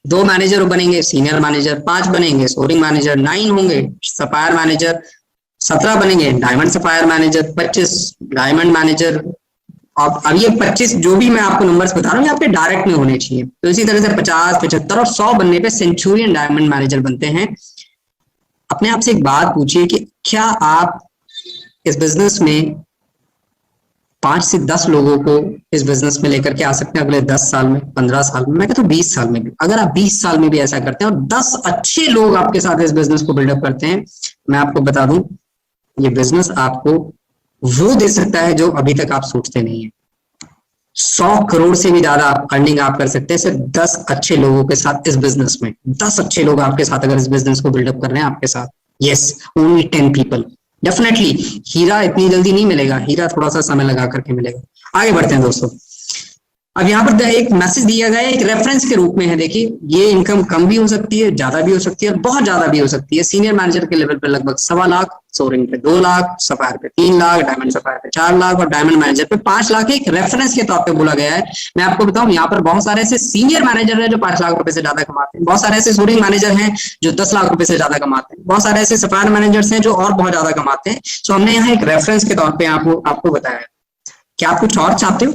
2 मैनेजर बनेंगे, सीनियर मैनेजर 5 बनेंगे, सोरिंग मैनेजर 9 होंगे, सप्लायर मैनेजर 17 बनेंगे, diamond supplier manager 25, diamond manager. अब ये 25 जो भी मैं आपको नंबर्स बता रहा हूँ, ये आपके डायरेक्ट में होने चाहिए। तो इसी तरह से 50, 75 और 100 बनने पे सेंचुरियन डायमंड मैनेजर बनते हैं। अपने आप से एक बात पूछिए कि क्या आप इस बिजनेस में 5 से 10 लोगों को इस बिजनेस में लेकर के आ सकते हैं अगले 10 साल में, 15 साल में, मैं कहता हूँ 20 साल में भी। अगर आप 20 साल में भी ऐसा करते हैं और 10 अच्छे लोग आपके साथ इस बिजनेस को बिल्डअप करते हैं, मैं आपको बता दूं ये बिजनेस आपको वो दे सकता है जो अभी तक आप सोचते नहीं है। 100 करोड़ से भी ज्यादा अर्निंग आप कर सकते हैं सिर्फ 10 अच्छे लोगों के साथ इस बिजनेस में। 10 अच्छे लोग आपके साथ अगर इस बिजनेस को बिल्डअप कर रहे हैं आपके साथ, यस, ओनली 10 पीपल। डेफिनेटली हीरा इतनी जल्दी नहीं मिलेगा, हीरा थोड़ा सा समय लगा करके मिलेगा। आगे बढ़ते हैं दोस्तों। अब यहाँ पर एक मैसेज दिया गया है, एक रेफरेंस के रूप में है। देखिए, ये इनकम कम भी हो सकती है, ज्यादा भी हो सकती है और बहुत ज्यादा भी हो सकती है। सीनियर मैनेजर के लेवल पे लगभग 1.25 लाख, सोरिंग पे 2 लाख, सफायर पे 3 लाख, डायमंड सफायर पे 4 लाख और डायमंड मैनेजर पे 5 लाख एक रेफरेंस के तौर पे बोला गया है। मैं आपको बताऊं, यहाँ पर बहुत सारे ऐसे सीनियर मैनेजर हैं जो 5 लाख रुपए से ज्यादा कमाते हैं, बहुत सारे ऐसे सोरिंग मैनेजर हैं जो 10 लाख रुपए से ज्यादा कमाते हैं, बहुत सारे ऐसे सफायर मैनेजर्स हैं जो और बहुत ज्यादा कमाते हैं। सो हमने यहाँ एक रेफरेंस के तौर पर आपको बताया। क्या आप कुछ और चाहते हो,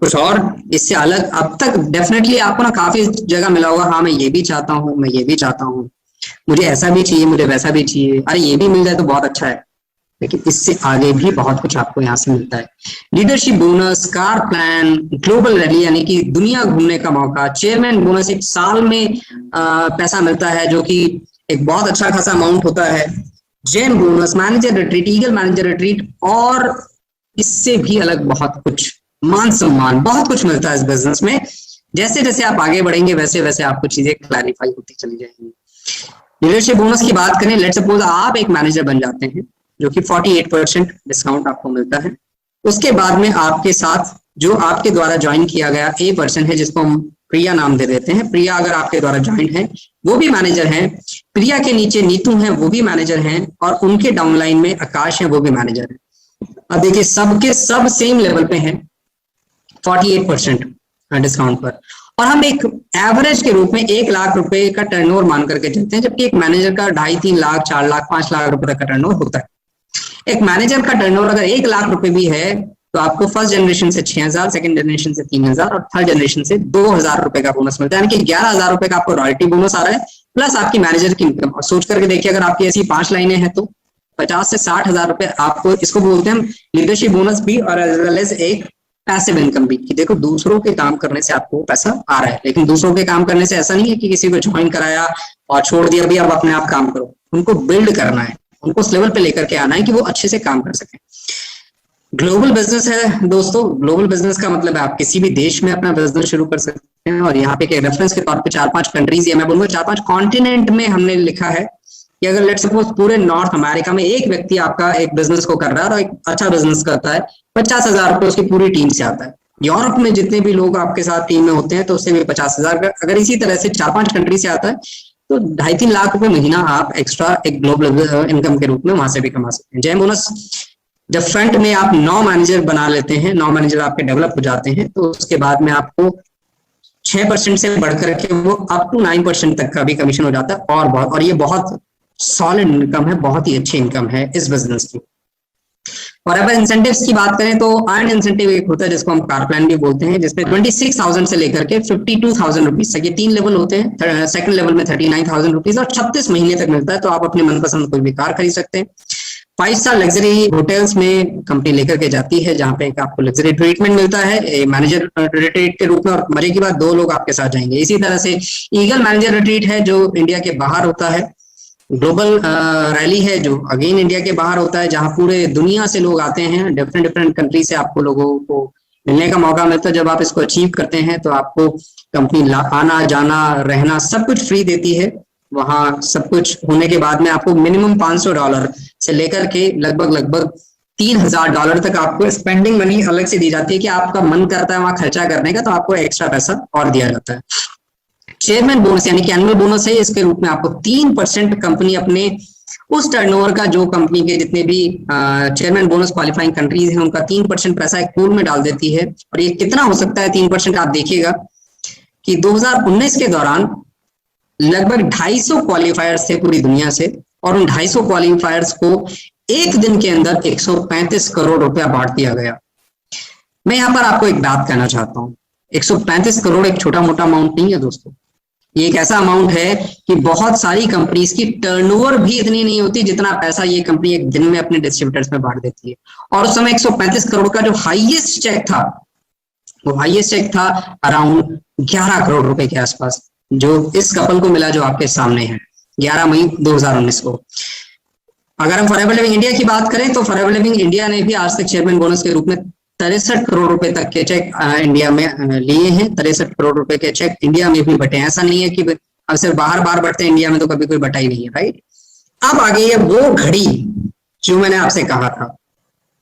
कुछ और इससे अलग? अब तक डेफिनेटली आपको ना काफी जगह मिला होगा, हाँ मैं ये भी चाहता हूँ, मैं ये भी चाहता हूँ, मुझे ऐसा भी चाहिए, मुझे वैसा भी चाहिए, अरे ये भी मिल जाए तो बहुत अच्छा है। लेकिन इससे आगे भी बहुत कुछ आपको यहाँ से मिलता है। Leadership bonus, car plan, global rally यानी कि दुनिया घूमने का मौका, चेयरमैन बोनस 1 साल में पैसा मिलता है जो कि एक बहुत अच्छा खासा अमाउंट होता है, gem bonus, manager retreat, eagle manager retreat और इससे भी अलग बहुत कुछ, मान सम्मान, बहुत कुछ मिलता है इस बिजनेस में। जैसे जैसे आप आगे बढ़ेंगे वैसे वैसे आपको चीजें क्लैरिफाई होती चली जाएंगी। लीडरशिप बोनस की बात करें, लेट्स सपोज आप एक मैनेजर बन जाते हैं जो कि 48% डिस्काउंट आपको मिलता है। उसके बाद में आपके साथ जो आपके द्वारा ज्वाइन किया गया ए पर्सन है, जिसको हम प्रिया नाम दे देते हैं, प्रिया अगर आपके द्वारा ज्वाइन है वो भी मैनेजर है, प्रिया के नीचे नीतू है वो भी मैनेजर हैं और उनके डाउनलाइन में आकाश है वो भी मैनेजर है। अब देखिए सबके सब सेम लेवल पे हैं 48% डिस्काउंट पर, और हम एक एवरेज के रूप में 1 लाख रुपए का टर्नओवर मान करके चलते हैं, जबकि एक मैनेजर का 2.5-3 लाख, 4 लाख, 5 लाख रुपए तक का टर्नओवर होता है। एक मैनेजर का टर्नओवर अगर 1 लाख रुपए भी है तो आपको फर्स्ट जनरेशन से 6,000, सेकंड जनरेशन से 3,000 और थर्ड जनरेशन से 2,000 रुपए का बोनस मिलता है, यानी कि 11,000 रुपए का आपको रॉयल्टी बोनस आ रहा है प्लस आपकी मैनेजर की इनकम। और सोच करके देखिए, अगर आपकी ऐसी 5 लाइनें हैं तो 50 से 60,000 रुपए आपको, इसको बोलते हैं हम लीडरशिप बोनस भी और एज वेल एज एक पैसिव इनकम भी, कि देखो दूसरों के काम करने से आपको पैसा आ रहा है। लेकिन दूसरों के काम करने से ऐसा नहीं है कि किसी को ज्वाइन कराया और छोड़ दिया भी अब अपने आप काम करो, उनको बिल्ड करना है, उनको उस लेवल पे लेकर के आना है कि वो अच्छे से काम कर सके। ग्लोबल बिजनेस है दोस्तों। ग्लोबल बिजनेस का मतलब है आप किसी भी देश में अपना बिजनेस शुरू कर सकते हैं। और यहाँ पे एक रेफरेंस के तौर पे 4-5 कंट्रीज, या मैं बोलूंगा 4-5 कॉन्टिनेंट में हमने लिखा है कि अगर लेट्स सपोज पूरे नॉर्थ अमेरिका में एक व्यक्ति आपका एक बिजनेस को कर रहा है और एक अच्छा बिजनेस करता है, 50,000 रुपये उसकी पूरी टीम से आता है। यूरोप में जितने भी लोग आपके साथ टीम में होते हैं तो उससे भी 50,000, अगर इसी तरह से 4-5 कंट्री से आता है तो 2.5-3 लाख रुपए महीना आप एक्स्ट्रा एक ग्लोबल इनकम के रूप में वहां से भी कमा सकते हैं। जय बोनस जब फ्रंट में आप 9 मैनेजर बना लेते हैं, 9 मैनेजर आपके डेवलप हो जाते हैं, तो उसके बाद में आपको 6% से बढ़कर के वो अप टू 9% तक का भी कमीशन हो जाता है। और बहुत, और ये बहुत सॉलिड इनकम है, बहुत ही अच्छी इनकम है इस बिजनेस की। और अगर इंसेंटिव्स की बात करें तो अर्न इंसेंटिव एक होता है जिसको हम कार प्लान भी बोलते हैं, जिसमें 26,000 से लेकर के 52,000 रुपीज तक, ये 3 लेवल होते हैं। सेकंड लेवल में 39,000 रुपीज और 36 महीने तक मिलता है। तो आप अपने मनपसंद कोई भी कार खरीद सकते हैं। 5 स्टार लग्जरी होटल्स में कंपनी लेकर के जाती है, जहां पे आपको लग्जरी ट्रीटमेंट मिलता है मैनेजर रिट्रीट के रूप में। और मजे की बात, 2 लोग आपके साथ जाएंगे। इसी तरह से ईगल मैनेजर रिट्रीट है जो इंडिया के बाहर होता है। ग्लोबल रैली है जो अगेन इंडिया के बाहर होता है, जहां पूरे दुनिया से लोग आते हैं। डिफरेंट कंट्री से आपको लोगों को मिलने का मौका मिलता है। जब आप इसको अचीव करते हैं तो आपको कंपनी आना जाना रहना सब कुछ फ्री देती है। वहां सब कुछ होने के बाद में आपको मिनिमम $500 से लेकर के लगभग $3,000 तक आपको स्पेंडिंग मनी अलग से दी जाती है कि आपका मन करता है वहां खर्चा करने का, तो आपको एक्स्ट्रा पैसा और दिया जाता है। चेयरमैन बोनस यानी कि एनुअल बोनस है, इसके रूप में आपको 3% कंपनी अपने उस टर्नओवर का, जो कंपनी के जितने भी चेयरमैन बोनस क्वालिफाइंग कंट्रीज हैं उनका 3% पैसा एक पूल में डाल देती है। और ये कितना हो सकता है 3%, आप देखिएगा कि 2019 के दौरान लगभग 250 क्वालिफायर्स थे पूरी दुनिया से, और उन 250 क्वालिफायर्स को एक दिन के अंदर 135 करोड़ रुपया बांट दिया गया। मैं यहाँ पर आपको एक बात कहना चाहता हूँ, 135 करोड़ एक छोटा मोटा अमाउंट नहीं है दोस्तों। ये एक ऐसा अमाउंट है कि बहुत सारी कंपनीज की टर्नओवर भी इतनी नहीं होती जितना पैसा ये कंपनी एक दिन में अपने डिस्ट्रीब्यूटर्स में बांट देती है। और उस समय 135 करोड़ का जो हाईएस्ट चेक था, वो हाईएस्ट चेक था अराउंड 11 करोड़ रुपए के आसपास, जो इस कपल को मिला जो आपके सामने है 11 मई 2019 को। अगर हम फॉरएवर लिविंग इंडिया की बात करें तो फॉरएवर लिविंग इंडिया ने भी आज तक चेयरमैन बोनस के रूप में 63 करोड़ रुपए तक के चेक इंडिया में लिए हैं। 63 करोड़ रुपए के चेक इंडिया में भी बटे। ऐसा नहीं है कि अब सिर्फ बाहर बाहर बढ़ते हैं, इंडिया में तो कभी कोई बटा ही नहीं है, राइट। अब आ गई है वो घड़ी जो मैंने आपसे कहा था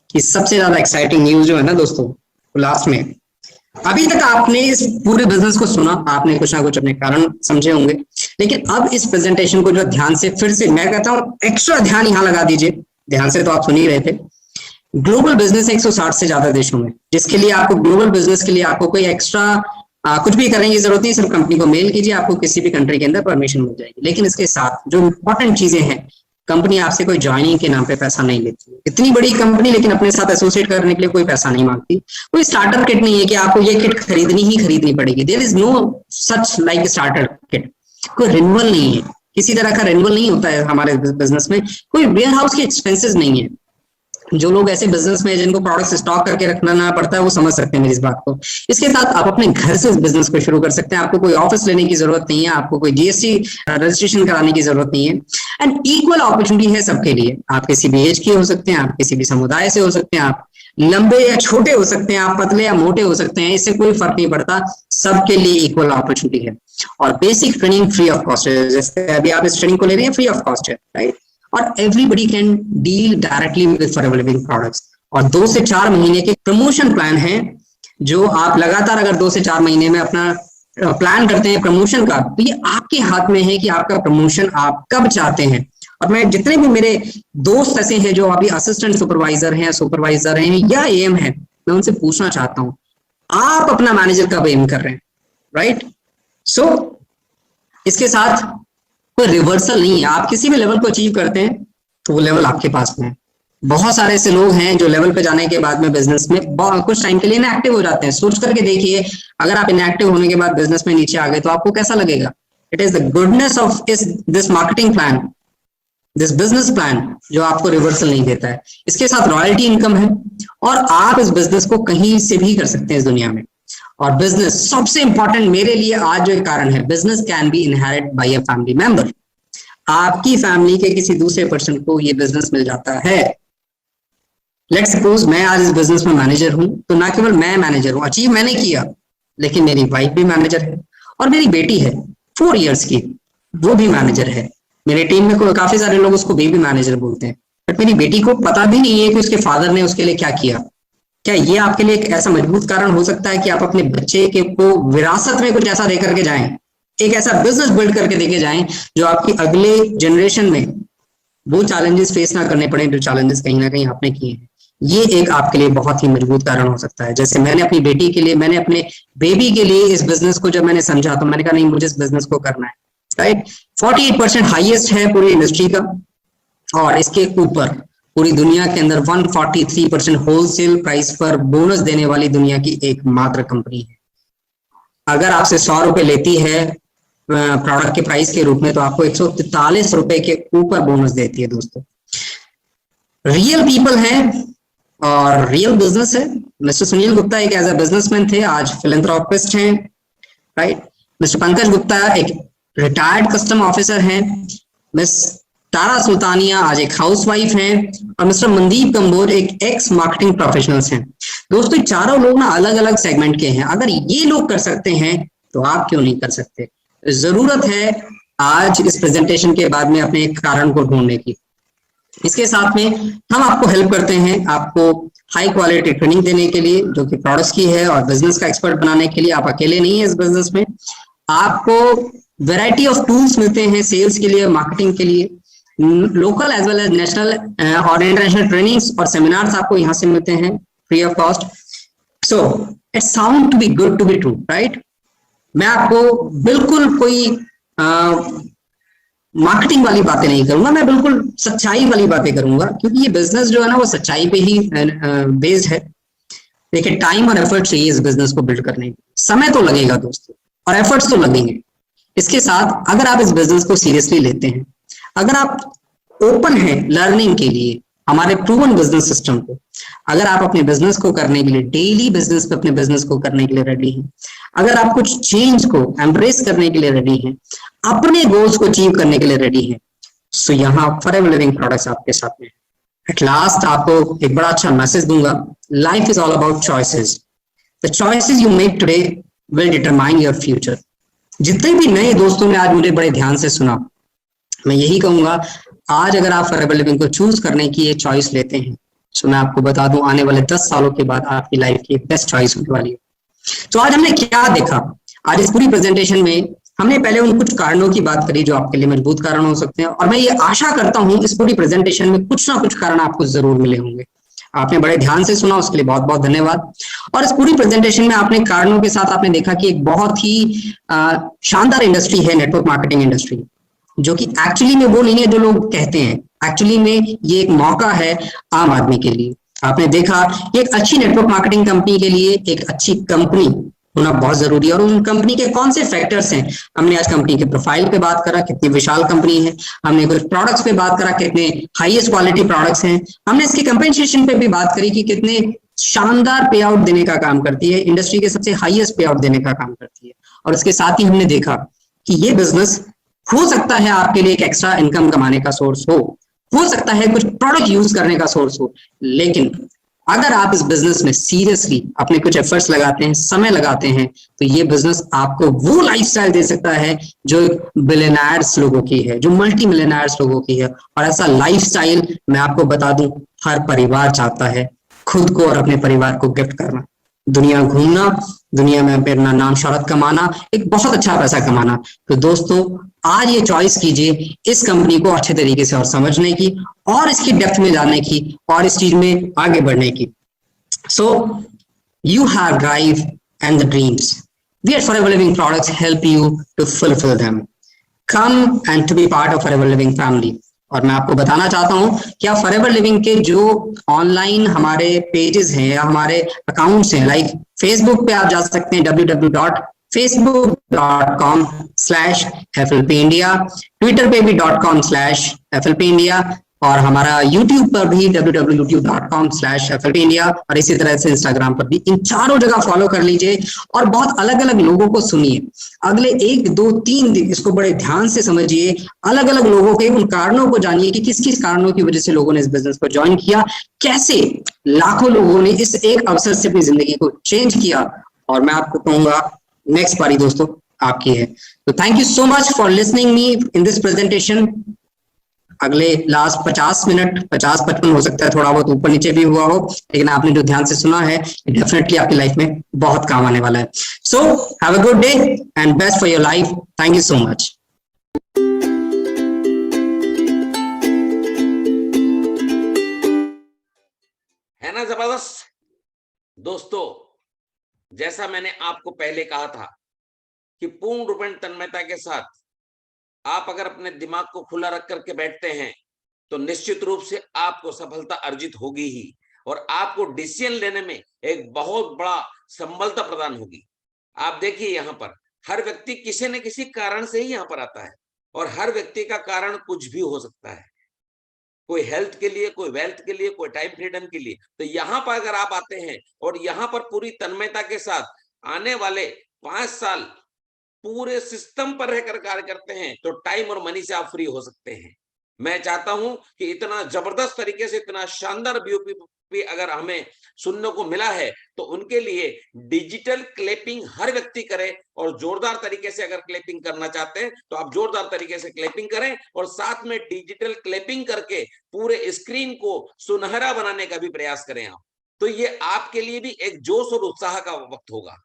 कि सबसे ज्यादा एक्साइटिंग न्यूज जो है ना दोस्तों, लास्ट में। अभी तक आपने इस पूरे बिजनेस को सुना, आपने कुछ ना कुछ अपने कारण समझे होंगे, लेकिन अब इस प्रेजेंटेशन को जो ध्यान से, फिर से मैं कहता हूं एक्स्ट्रा ध्यान यहां लगा दीजिए। ध्यान से तो आप सुन ही रहे थे। ग्लोबल बिजनेस 160 से ज्यादा देशों में, जिसके लिए आपको ग्लोबल बिजनेस के लिए आपको कोई एक्स्ट्रा कुछ भी करने की जरूरत नहीं। सिर्फ कंपनी को मेल कीजिए, आपको किसी भी कंट्री के अंदर परमिशन मिल जाएगी। लेकिन इसके साथ जो इंपॉर्टेंट चीजें हैं, कंपनी आपसे कोई ज्वाइनिंग के नाम पे पैसा नहीं लेती। इतनी बड़ी कंपनी लेकिन अपने साथ एसोसिएट करने के लिए कोई पैसा नहीं मांगती। कोई स्टार्टर किट नहीं है कि आपको ये किट खरीदनी पड़ेगी। There is no such like starter kit. कोई रिन्यूअल नहीं है, किसी तरह का रिन्यूअल नहीं होता है हमारे बिजनेस में। कोई वेयर हाउस के एक्सपेंसेस नहीं है। जो लोग ऐसे बिजनेस में जिनको प्रोडक्ट्स स्टॉक करके रखना पड़ता है वो समझ सकते हैं मेरी इस बात को। इसके साथ आप अपने घर से इस बिजनेस को शुरू कर सकते हैं। आपको कोई ऑफिस लेने की जरूरत नहीं है, आपको कोई जीएसटी रजिस्ट्रेशन कराने की जरूरत नहीं है। एंड इक्वल अपॉर्चुनिटी है सबके लिए। आप किसी भी एज के हो सकते हैं, आप किसी भी समुदाय से हो सकते हैं, आप लंबे या छोटे हो सकते हैं, आप पतले या मोटे हो सकते हैं, इससे कोई फर्क नहीं पड़ता। सबके लिए इक्वल अपॉर्चुनिटी है। और basic training free of cost है। जैसे अभी आप इस ट्रेनिंग को ले रहे हैं, फ्री ऑफ कॉस्ट है, राइट। और everybody can deal directly with forever Living products. और 2 से 4 महीने के प्रमोशन प्लान है, जो आप लगातार अगर 2 से 4 महीने में अपना प्लान करते हैं प्रमोशन का, तो ये आपके हाथ में है कि आपका प्रमोशन आप कब चाहते हैं। और मैं जितने भी मेरे दोस्त ऐसे हैं जो अभी असिस्टेंट सुपरवाइजर हैं, सुपरवाइजर हैं या एएम हैं, मैं उनसे पूछना चाहता हूं आप अपना मैनेजर कब एम कर रहे हैं, राइट। सो इसके साथ कोई रिवर्सल नहीं है। आप किसी भी लेवल को अचीव करते हैं तो वो लेवल आपके पास में है। बहुत सारे ऐसे लोग हैं जो लेवल पे जाने के बाद में बिजनेस में कुछ टाइम के लिए इनएक्टिव हो जाते हैं। सोच करके देखिए, अगर आप इनएक्टिव होने के बाद बिजनेस में नीचे आ गए तो आपको कैसा लगेगा। It is the goodness of this marketing plan, this business plan, जो आपको रिवर्सल नहीं देता है। इसके साथ रॉयल्टी इनकम है और आप इस बिजनेस को कहीं से भी कर सकते हैं इस दुनिया में। और बिजनेस सबसे इंपॉर्टेंट मेरे लिए आज जो कारण है, business can be inherit by a family member. आपकी फैमिली के किसी दूसरे पर्सन को ये बिजनेस मिल जाता है। लेट्स सपोज मैं आज इस बिजनेस में मैनेजर हूं, तो ना केवल मैं मैनेजर हूं, अचीव मैंने किया, लेकिन मेरी वाइफ भी मैनेजर है और मेरी बेटी है 4 इयर्स की, वो भी मैनेजर है। मेरे टीम में काफी सारे लोग उसको बेबी मैनेजर बोलते हैं, बट मेरी बेटी को पता भी नहीं है कि उसके फादर ने उसके लिए क्या किया। क्या ये आपके लिए एक ऐसा मजबूत कारण हो सकता है कि आप अपने बच्चे के को विरासत में कुछ ऐसा दे करके जाएं, एक ऐसा बिजनेस बिल्ड करके देके जाएं जो आपकी अगले जनरेशन में वो चैलेंजेस फेस ना करने पड़े जो चैलेंजेस कहीं ना कहीं आपने किए हैं। ये एक आपके लिए बहुत ही मजबूत कारण हो सकता है। जैसे मैंने अपनी बेटी के लिए, मैंने अपने बेबी के लिए इस बिजनेस को जब मैंने समझा तो मैंने कहा नहीं, मुझे इस बिजनेस को करना है, राइट। 48% हाईएस्ट है पूरी इंडस्ट्री का, और इसके ऊपर पूरी दुनिया के अंदर 143% होलसेल प्राइस पर बोनस देने वाली दुनिया की एकमात्र कंपनी है। अगर आपसे 100 रुपए लेती है प्रोडक्ट के प्राइस के रूप में, तो आपको 143 रुपए के ऊपर बोनस देती है। दोस्तों, रियल पीपल है और रियल बिजनेस है। मिस्टर सुनील गुप्ता एक एज अ बिजनेसमैन थे, आज फिलैंथ्रोपिस्ट हैं, राइट। मिस्टर पंकज गुप्ता एक रिटायर्ड कस्टम ऑफिसर हैं। मिस तारा सुल्तानिया आज एक हाउसवाइफ हैं, और मिस्टर मनदीप कंबोज एक एक्स मार्केटिंग प्रोफेशनल्स हैं। दोस्तों, चारों लोग ना अलग अलग सेगमेंट के हैं। अगर ये लोग कर सकते हैं तो आप क्यों नहीं कर सकते? जरूरत है आज इस प्रेजेंटेशन के बाद में अपने एक कारण को ढूंढने की। इसके साथ में हम आपको हेल्प करते हैं, आपको हाई क्वालिटी ट्रेनिंग देने के लिए जो कि प्रोडक्ट्स की है, और बिजनेस का एक्सपर्ट बनाने के लिए। आप अकेले नहीं है इस बिजनेस में, आपको वैरायटी ऑफ टूल्स मिलते हैं सेल्स के लिए, मार्केटिंग के लिए, local as well as national और इंटरनेशनल ट्रेनिंग्स और सेमिनार्स आपको यहाँ से मिलते हैं free of cost. So it sound to be good to be true, right. मैं आपको बिल्कुल कोई मार्केटिंग वाली बातें नहीं करूंगा, मैं बिल्कुल सच्चाई वाली बातें करूंगा, क्योंकि ये बिजनेस जो है ना वो सच्चाई पे ही बेस्ड है। देखिए, टाइम और एफर्ट चाहिए इस बिजनेस को बिल्ड करने में। समय तो लगेगा दोस्तों, और एफर्ट्स तो लगेंगे। इसके साथ अगर आप इस बिजनेस को सीरियसली लेते हैं, अगर आप ओपन हैं लर्निंग के लिए हमारे प्रूवन बिजनेस सिस्टम को, अगर आप अपने बिजनेस को करने के लिए, डेली बिजनेस पे अपने बिजनेस को करने के लिए रेडी हैं, अगर आप कुछ चेंज को एम्ब्रेस करने के लिए रेडी हैं, अपने गोल्स को अचीव करने के लिए रेडी हैं, सो यहाँ फॉरएवर लिविंग प्रोडक्ट्स आपके साथ में। एट लास्ट आपको एक बड़ा अच्छा मैसेज दूंगा, life is all about choices. The choices you make today will determine your future. जितने भी नए दोस्तों ने आज मुझे बड़े ध्यान से सुना, मैं यही कहूंगा, आज अगर आप फॉरएवर लिविंग को चूज करने की ये चॉइस लेते हैं, तो मैं आपको बता दूं आने वाले 10 सालों के बाद आपकी लाइफ की बेस्ट चॉइस होने वाली है। तो आज हमने क्या देखा? आज इस पूरी प्रेजेंटेशन में हमने पहले उन कुछ कारणों की बात करी जो आपके लिए मजबूत कारण हो सकते हैं, और मैं ये आशा करता हूं इस पूरी प्रेजेंटेशन में कुछ ना कुछ कारण आपको जरूर मिले होंगे। आपने बड़े ध्यान से सुना, उसके लिए बहुत बहुत धन्यवाद। और इस पूरी प्रेजेंटेशन में आपने कारणों के साथ आपने देखा कि एक बहुत ही शानदार इंडस्ट्री है नेटवर्क मार्केटिंग इंडस्ट्री, जो कि एक्चुअली में वो नहीं है जो लोग कहते हैं। एक्चुअली में ये एक मौका है आम आदमी के लिए। आपने देखा कि एक अच्छी नेटवर्क मार्केटिंग कंपनी के लिए एक अच्छी कंपनी होना बहुत जरूरी है, और उन कंपनी के कौन से फैक्टर्स हैं। हमने आज कंपनी के प्रोफाइल पे बात करा, कितनी विशाल कंपनी है। हमने कुछ प्रोडक्ट्स पे बात करा, कितने हाईएस्ट क्वालिटी प्रोडक्ट्स हैं। हमने इसकी कंपेंसेशन पे भी बात करी कि कितने शानदार पे आउट देने का काम करती है, इंडस्ट्री के सबसे हाईएस्ट पे आउट देने का काम करती है। और इसके साथ ही हमने देखा कि ये बिजनेस हो सकता है आपके लिए एक एक्स्ट्रा इनकम कमाने का सोर्स हो सकता है कुछ प्रोडक्ट यूज करने का सोर्स हो, लेकिन अगर आप इस बिजनेस में सीरियसली अपने कुछ एफर्ट्स लगाते हैं, समय लगाते हैं, तो ये बिजनेस आपको वो लाइफस्टाइल दे सकता है जो बिलियनर्स लोगों की है, जो मल्टी मिलियनर्स लोगों की है। और ऐसा लाइफस्टाइल मैं आपको बता दूं हर परिवार चाहता है, खुद को और अपने परिवार को गिफ्ट करना, दुनिया घूमना, दुनिया में अपना नाम शौहरत कमाना, एक बहुत अच्छा पैसा कमाना। तो दोस्तों, आज ये चॉइस कीजिए इस कंपनी को अच्छे तरीके से और समझने की, और इसकी डेप्थ में जाने की, और इस चीज में आगे बढ़ने की। So you have drive and the dreams, we at Forever Living products help you to fulfil them. Come and to be part of Forever Living family. और मैं आपको बताना चाहता हूं कि आप फॉरएवर लिविंग के जो ऑनलाइन हमारे पेजेस हैं या हमारे अकाउंट्स हैं, लाइक फेसबुक पे आप जा सकते हैं www.facebook.com/FLP India, ट्विटर पे भी .com/FLP India, और हमारा YouTube पर भी www.youtube.com/FLTindia, और इसी तरह से Instagram पर भी, इन चारों जगह फॉलो कर लीजिए और बहुत अलग अलग लोगों को सुनिए। अगले 1 2 3 दिन इसको बड़े ध्यान से समझिए, अलग अलग लोगों के उन कारणों को जानिए कि किस किस कारणों की वजह से लोगों ने इस बिजनेस को ज्वाइन किया, कैसे लाखों लोगों ने इस एक अवसर से अपनी जिंदगी को चेंज किया। और मैं आपको कहूंगा नेक्स्ट पारी दोस्तों आपकी है। तो thank you so much for listening me in this presentation. अगले लास्ट 50 मिनट, 50-55 हो सकता है, थोड़ा बहुत ऊपर नीचे भी हुआ हो, लेकिन आपने जो ध्यान से सुना है डेफिनेटली आपकी लाइफ में बहुत काम आने वाला है। So have a good day and best for your life. Thank you so much. है ना जबरदस्त दोस्तों? जैसा मैंने आपको पहले कहा था कि पूर्ण रूपेण तन्मयता के साथ आप अगर अपने दिमाग को खुला रख करके बैठते हैं तो निश्चित रूप से आपको सफलता अर्जित होगी ही, और आपको डिसीजन लेने में एक बहुत बड़ा संबलता प्रदान होगी। आप देखिए यहाँ पर हर व्यक्ति किसी न किसी कारण से ही यहाँ पर आता है, और हर व्यक्ति का कारण कुछ भी हो सकता है। कोई हेल्थ के लिए, कोई वेल्थ के लिए, कोई टाइम फ्रीडम के लिए। तो यहाँ पर अगर आप आते हैं और यहाँ पर पूरी तन्मयता के साथ आने वाले 5 साल पूरे सिस्टम पर रहकर कार्य करते हैं तो टाइम और मनी से आप फ्री हो सकते हैं। मैं चाहता हूं कि इतना जबरदस्त तरीके से, इतना शानदार बीओपी अगर हमें सुनने को मिला है तो उनके लिए डिजिटल क्लैपिंग हर व्यक्ति करे, और जोरदार तरीके से अगर क्लैपिंग करना चाहते हैं तो आप जोरदार तरीके से क्लैपिंग करें, और साथ में डिजिटल क्लैपिंग करके पूरे स्क्रीन को सुनहरा बनाने का भी प्रयास करें आप। तो ये आपके लिए भी एक जोश और उत्साह का वक्त होगा।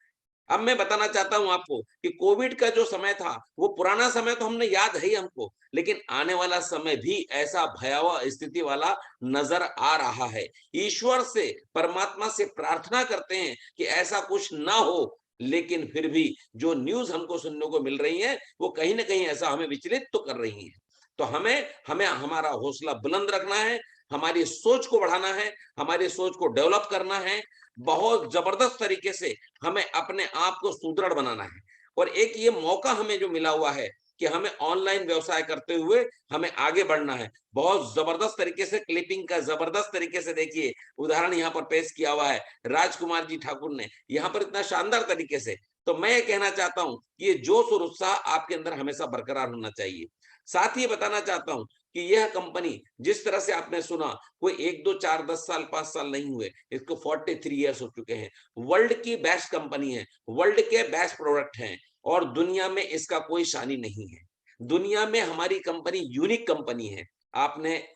अब मैं बताना चाहता हूं आपको कि कोविड का जो समय था वो पुराना समय तो हमने याद है ही हमको, लेकिन आने वाला समय भी ऐसा भयावह स्थिति वाला नजर आ रहा है। ईश्वर से, परमात्मा से प्रार्थना करते हैं कि ऐसा कुछ ना हो, लेकिन फिर भी जो न्यूज हमको सुनने को मिल रही है वो कहीं ना कहीं ऐसा हमें विचलित तो कर रही है। तो हमें हमें हमारा हौसला बुलंद रखना है, हमारी सोच को बढ़ाना है, हमारी सोच को डेवलप करना है, बहुत जबरदस्त तरीके से हमें अपने आप को सुदृढ़ बनाना है। और एक ये मौका हमें जो मिला हुआ है कि हमें ऑनलाइन व्यवसाय करते हुए हमें आगे बढ़ना है। बहुत जबरदस्त तरीके से क्लिपिंग का जबरदस्त तरीके से देखिए उदाहरण यहाँ पर पेश किया हुआ है राजकुमार जी ठाकुर ने, यहाँ पर इतना शानदार तरीके से। तो मैं ये कहना चाहता हूं कि ये जोश और उत्साह आपके अंदर हमेशा बरकरार होना चाहिए। साथ ही बताना चाहता हूं कि यह कंपनी जिस तरह से आपने सुना, कोई 1 2 4 10 साल 5 साल नहीं हुए, इसको 43 इयर्स हो चुके हैं। वर्ल्ड की बेस्ट कंपनी है, वर्ल्ड के बेस्ट प्रोडक्ट हैं, और दुनिया में इसका कोई शानी नहीं है। दुनिया में हमारी कंपनी यूनिक कंपनी है। आपने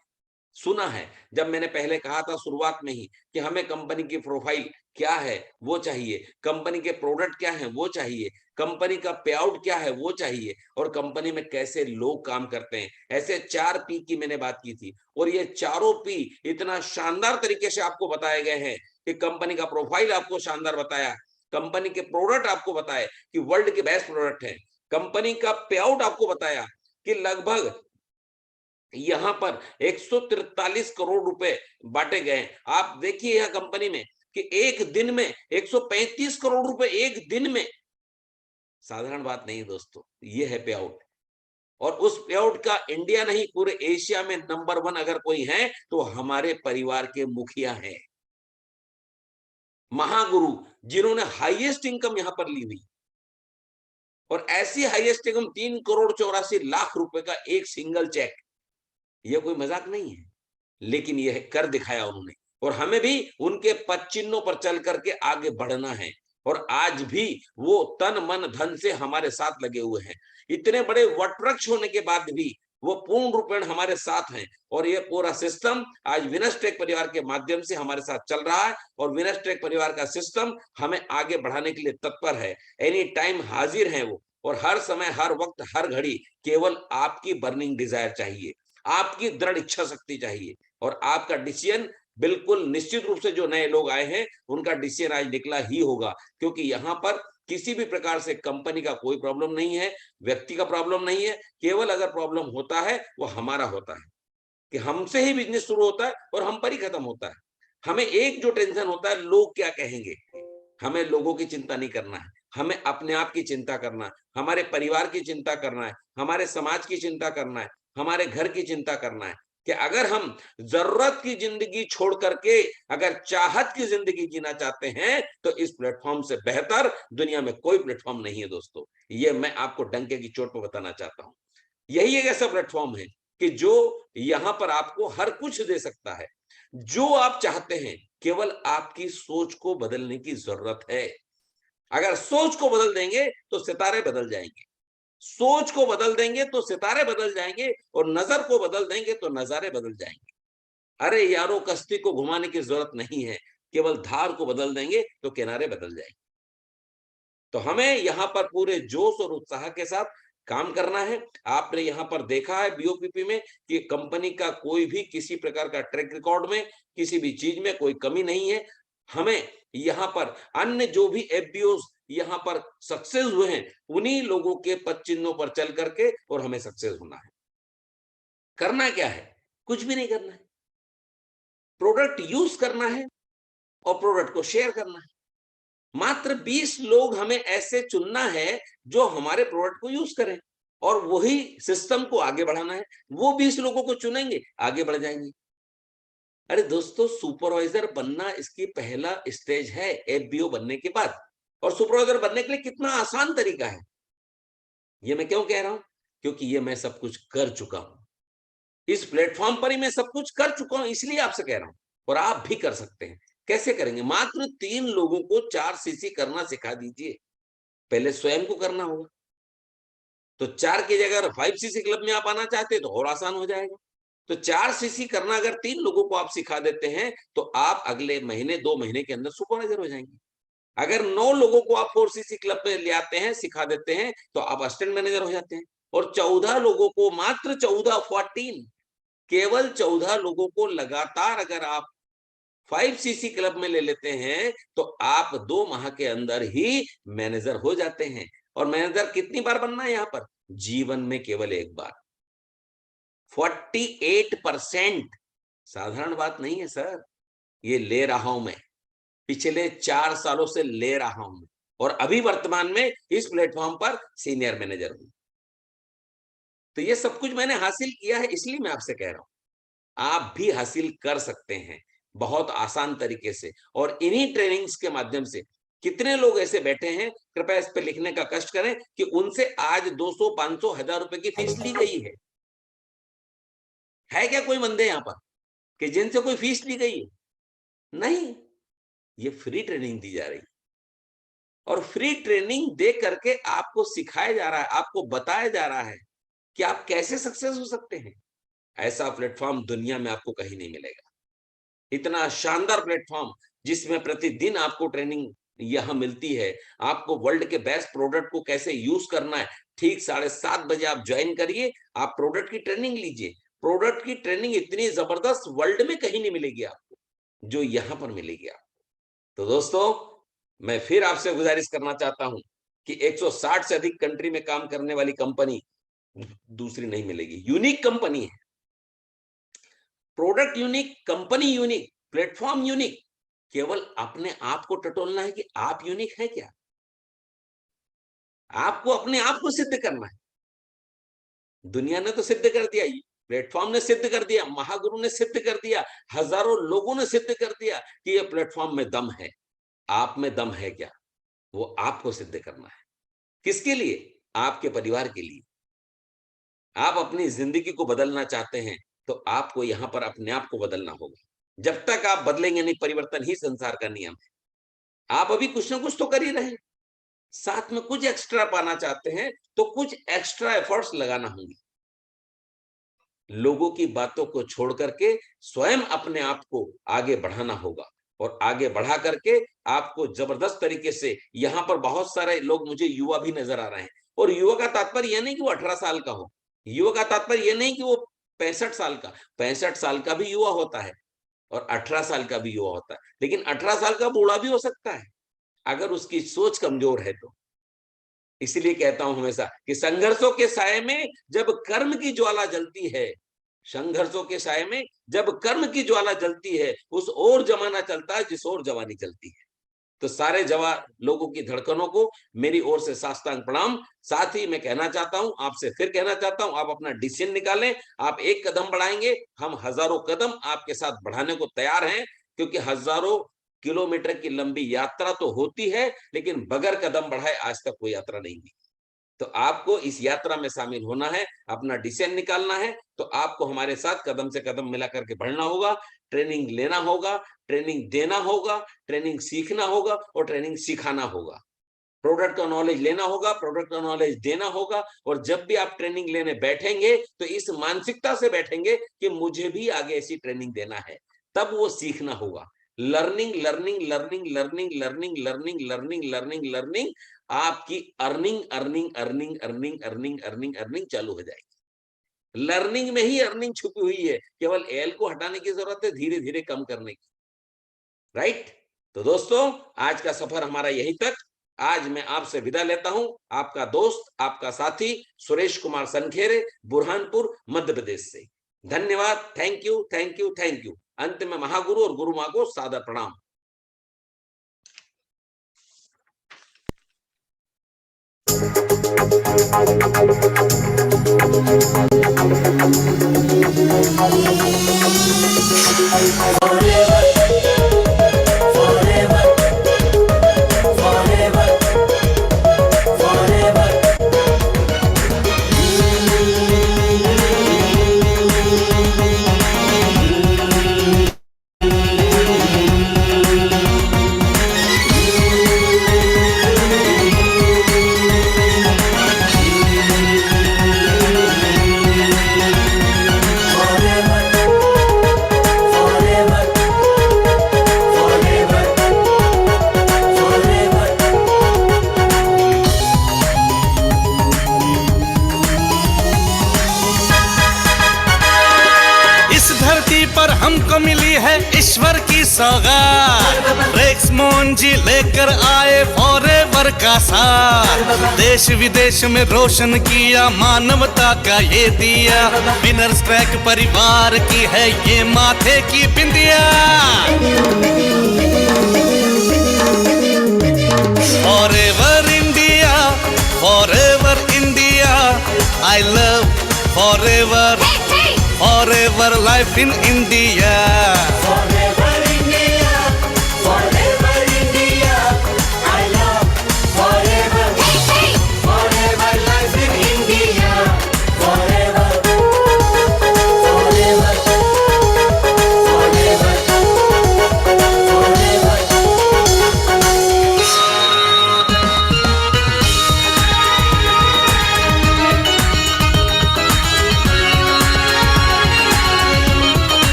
सुना है जब मैंने पहले कहा था शुरुआत में ही कि हमें कंपनी की प्रोफाइल क्या है वो चाहिए, कंपनी के प्रोडक्ट क्या है वो चाहिए, कंपनी का पे आउट क्या है वो चाहिए, और कंपनी में कैसे लोग काम करते हैं। ऐसे 4 पी की मैंने बात की थी, और ये चारों पी इतना शानदार तरीके से आपको बताए गए हैं कि कंपनी का प्रोफाइल आपको शानदार बताया, कंपनी के प्रोडक्ट आपको बताए कि वर्ल्ड के बेस्ट प्रोडक्ट है, कंपनी का पे आउट आपको बताया कि लगभग यहां पर 143 करोड़ रुपए बांटे गए। आप देखिए यह कंपनी में कि एक दिन में 135 करोड़ रुपए, एक दिन में साधारण बात नहीं दोस्तों, ये है पे आउट। और उस पे आउट का इंडिया नहीं पूरे एशिया में नंबर 1 अगर कोई है तो हमारे परिवार के मुखिया हैं, महागुरु, जिन्होंने हाईएस्ट इनकम यहां पर ली हुई, और ऐसी हाईएस्ट इनकम 3 करोड़ 84 लाख रुपए का एक सिंगल चेक। यह कोई मजाक नहीं है, लेकिन यह कर दिखाया उन्होंने, और हमें भी उनके पद चिन्हों पर चल करके आगे बढ़ना है। और आज भी वो तन मन धन से हमारे साथ लगे हुए हैं। इतने बड़े वटवृक्ष होने के बाद भी वो पूर्ण रूपेण हमारे साथ हैं, और ये पूरा सिस्टम आज विनस्टेक परिवार के माध्यम से हमारे साथ चल रहा है, और विनस्टेक परिवार का सिस्टम हमें आगे बढ़ाने के लिए तत्पर है। एनी टाइम हाजिर है वो, और हर समय, हर वक्त, हर घड़ी केवल आपकी बर्निंग डिजायर चाहिए, आपकी दृढ़ इच्छा शक्ति चाहिए, और आपका डिसीजन बिल्कुल निश्चित रूप से जो नए लोग आए हैं उनका डिसीजन आज निकला ही होगा, क्योंकि यहाँ पर किसी भी प्रकार से कंपनी का कोई प्रॉब्लम नहीं है, व्यक्ति का प्रॉब्लम नहीं है। केवल अगर प्रॉब्लम होता है वो हमारा होता है कि हमसे ही बिजनेस शुरू होता है और हम पर ही खत्म होता है। हमें एक जो टेंशन होता है, लोग क्या कहेंगे। हमें लोगों की चिंता नहीं करना है, हमें अपने आप की चिंता करना है, हमारे परिवार की चिंता करना है, हमारे समाज की चिंता करना है, हमारे घर की चिंता करना है। कि अगर हम जरूरत की जिंदगी छोड़ करके अगर चाहत की जिंदगी जीना चाहते हैं तो इस प्लेटफॉर्म से बेहतर दुनिया में कोई प्लेटफॉर्म नहीं है दोस्तों। ये मैं आपको डंके की चोट पर बताना चाहता हूं। यही एक ऐसा प्लेटफॉर्म है कि जो यहां पर आपको हर कुछ दे सकता है जो आप चाहते हैं। केवल आपकी सोच को बदलने की जरूरत है। अगर सोच को बदल देंगे तो सितारे बदल जाएंगे, सोच को बदल देंगे तो सितारे बदल जाएंगे, और नजर को बदल देंगे तो नजारे बदल जाएंगे। अरे यारो, कश्ती को घुमाने की जरूरत नहीं है, केवल धार को बदल देंगे तो किनारे बदल जाएंगे। तो हमें यहाँ पर पूरे जोश और उत्साह के साथ काम करना है। आपने यहाँ पर देखा है बीओपीपी में कि कंपनी का कोई भी किसी प्रकार का ट्रैक रिकॉर्ड में किसी भी चीज में कोई कमी नहीं है। हमें यहाँ पर अन्य जो भी एफबीओ यहाँ पर सक्सेस हुए हैं उन्हीं लोगों के पद चिन्हों पर चल करके और हमें सक्सेस होना है। करना क्या है? कुछ भी नहीं करना है, प्रोडक्ट यूज करना है और प्रोडक्ट को शेयर करना है। मात्र 20 लोग हमें ऐसे चुनना है जो हमारे प्रोडक्ट को यूज करें और वही सिस्टम को आगे बढ़ाना है। वो 20 लोगों को चुनेंगे, आगे बढ़ जाएंगे। अरे दोस्तों, सुपरवाइजर बनना इसकी पहला स्टेज है एफबीओ बनने के बाद। और सुपरवाइजर बनने के लिए कितना आसान तरीका है, ये मैं क्यों कह रहा हूं? क्योंकि ये मैं सब कुछ कर चुका हूं, इस प्लेटफॉर्म पर ही मैं सब कुछ कर चुका हूं, इसलिए आपसे कह रहा हूं। और आप भी कर सकते हैं। कैसे करेंगे? मात्र 3 लोगों को 4 सीसी करना सिखा दीजिए। पहले स्वयं को करना होगा, तो 4 की जगह अगर 5 सीसी क्लब में आप आना चाहते हैं तो और आसान हो जाएगा। तो 4 सीसी करना अगर 3 लोगों को आप सिखा देते हैं तो आप अगले महीने 2 महीने के अंदर सुपरवाइजर हो जाएंगे। अगर 9 लोगों को आप 4 सीसी क्लब में ले आते हैं, सिखा देते हैं, तो आप असिस्टेंट मैनेजर हो जाते हैं। और 14 लोगों को, मात्र 14 केवल 14 लोगों को लगातार अगर आप 5 सीसी क्लब में ले लेते हैं तो आप 2 माह के अंदर ही मैनेजर हो जाते हैं। और मैनेजर कितनी बार बनना है यहाँ पर? जीवन में केवल एक बार। 48% साधारण बात नहीं है सर, ये ले रहा हूं मैं, पिछले 4 सालों से ले रहा हूं और अभी वर्तमान में इस प्लेटफॉर्म पर सीनियर मैनेजर हूं। तो ये सब कुछ मैंने हासिल किया है, इसलिए मैं आपसे कह रहा हूं आप भी हासिल कर सकते हैं बहुत आसान तरीके से। और इन्हीं ट्रेनिंग्स के माध्यम से कितने लोग ऐसे बैठे हैं, कृपया इस पे लिखने का कष्ट करें कि उनसे आज 200, 500, 1000 रुपए की फीस ली गई है। है क्या कोई बंदे यहां पर कि जिनसे कोई फीस ली गई है? नहीं, ये फ्री ट्रेनिंग दी जा रही है। और फ्री ट्रेनिंग दे करके आपको सिखाया जा रहा है, आपको बताया जा रहा है कि आप कैसे सक्सेस हो सकते हैं। ऐसा प्लेटफॉर्म दुनिया में आपको कहीं नहीं मिलेगा। इतना शानदार प्लेटफॉर्म जिसमें प्रतिदिन आपको ट्रेनिंग यहां मिलती है। आपको वर्ल्ड के बेस्ट प्रोडक्ट को कैसे यूज करना है, ठीक 7:30 बजे आप ज्वाइन करिए, आप प्रोडक्ट की ट्रेनिंग लीजिए। प्रोडक्ट की ट्रेनिंग इतनी जबरदस्त वर्ल्ड में कहीं नहीं मिलेगी आपको जो यहां पर मिलेगी आपको। तो दोस्तों, मैं फिर आपसे गुजारिश करना चाहता हूं कि 160 से अधिक कंट्री में काम करने वाली कंपनी दूसरी नहीं मिलेगी। यूनिक कंपनी है, product unique, company unique, platform unique. केवल अपने आप को टटोलना है कि आप यूनिक है क्या। आपको अपने आप को सिद्ध करना है। दुनिया ने तो सिद्ध कर दिया, प्लेटफॉर्म ने सिद्ध कर दिया, महागुरु ने सिद्ध कर दिया, हजारों लोगों ने सिद्ध कर दिया कि ये प्लेटफॉर्म में दम है। आप में दम है क्या, वो आपको सिद्ध करना है। किसके लिए? आपके परिवार के लिए। आप अपनी जिंदगी को बदलना चाहते हैं तो आपको यहां पर अपने आप को बदलना होगा। जब तक आप बदलेंगे नहीं, परिवर्तन ही संसार का नियम है। आप अभी कुछ ना कुछ तो कर ही रहे हैं, साथ में कुछ एक्स्ट्रा पाना चाहते हैं तो कुछ एक्स्ट्रा एफर्ट्स लगाना होंगे। लोगों की बातों को छोड़ करके स्वयं अपने आप को आगे बढ़ाना होगा। और आगे बढ़ा करके आपको जबरदस्त तरीके से, यहां पर बहुत सारे लोग मुझे युवा भी नजर आ रहे हैं। और युवा का तात्पर्य यह नहीं कि वो 18 साल का हो, युवा का तात्पर्य यह नहीं कि वो 65 साल का, 65 साल का भी युवा होता है और 18 साल का भी युवा होता है। लेकिन 18 साल का बूढ़ा भी हो सकता है अगर उसकी सोच कमजोर है तो। इसलिए कहता हूं हमेशा कि संघर्षों के साये में जब कर्म की ज्वाला जलती है, संघर्षों के साये में जब कर्म की ज्वाला जलती है, उस ओर जमाना चलता है जिस ओर जवानी चलती है। तो सारे जवान लोगों की धड़कनों को मेरी ओर से साष्टांग प्रणाम। साथ ही मैं कहना चाहता हूं, आपसे फिर कहना चाहता हूं, आप अपना डिसीजन निकालें। आप एक कदम बढ़ाएंगे, हम हजारों कदम आपके साथ बढ़ाने को तैयार हैं, क्योंकि हजारों किलोमीटर की लंबी यात्रा तो होती है, लेकिन बगैर कदम बढ़ाए आज तक कोई यात्रा नहीं हुई। तो आपको इस यात्रा में शामिल होना है, अपना डिसीजन निकालना है, तो आपको हमारे साथ कदम से कदम मिला करके बढ़ना होगा, ट्रेनिंग लेना होगा, ट्रेनिंग देना होगा, ट्रेनिंग सीखना होगा और ट्रेनिंग सिखाना होगा। प्रोडक्ट का नॉलेज लेना होगा, प्रोडक्ट का नॉलेज देना होगा। और जब भी आप ट्रेनिंग लेने बैठेंगे तो इस मानसिकता से बैठेंगे कि मुझे भी आगे ऐसी ट्रेनिंग देना है, तब वो सीखना होगा। Learning learning learning learning learning learning learning learning learning, आपकी earning earning earning earning earning earning earning चालू हो जाएगी। लर्निंग में ही अर्निंग छुपी हुई है, केवल एल को हटाने की जरूरत है, धीरे धीरे कम करने की। राइट? तो दोस्तों, आज का सफर हमारा यहीं तक। आज मैं आपसे विदा लेता हूं, आपका दोस्त, आपका साथी सुरेश कुमार सनखेरे, बुरहानपुर, मध्य प्रदेश से। धन्यवाद। Thank you, thank you, thank you. अंत में महागुरु और गुरु मां को सादर प्रणाम। हमको मिली है ईश्वर की सौगात, रेक्समोन जी लेकर आए फॉरएवर का साथ। देश विदेश में रोशन किया मानवता का ये दिया, विनर्स ट्रैक परिवार की है ये माथे की बिंदिया। Forever India, forever India, I love forever, forever life in India. Forever India, forever India, I love forever, forever life in India, forever, forever, forever, forever.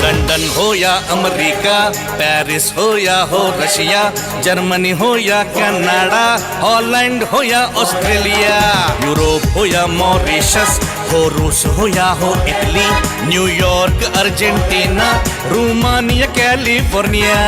London हो या अमेरिका, पेरिस हो या हो रशिया, जर्मनी हो या कनाडा, हॉलैंड हो या ऑस्ट्रेलिया, यूरोप हो या मॉरिशस, हो रूस हो या हो Italy, New York, Argentina, Romania, California.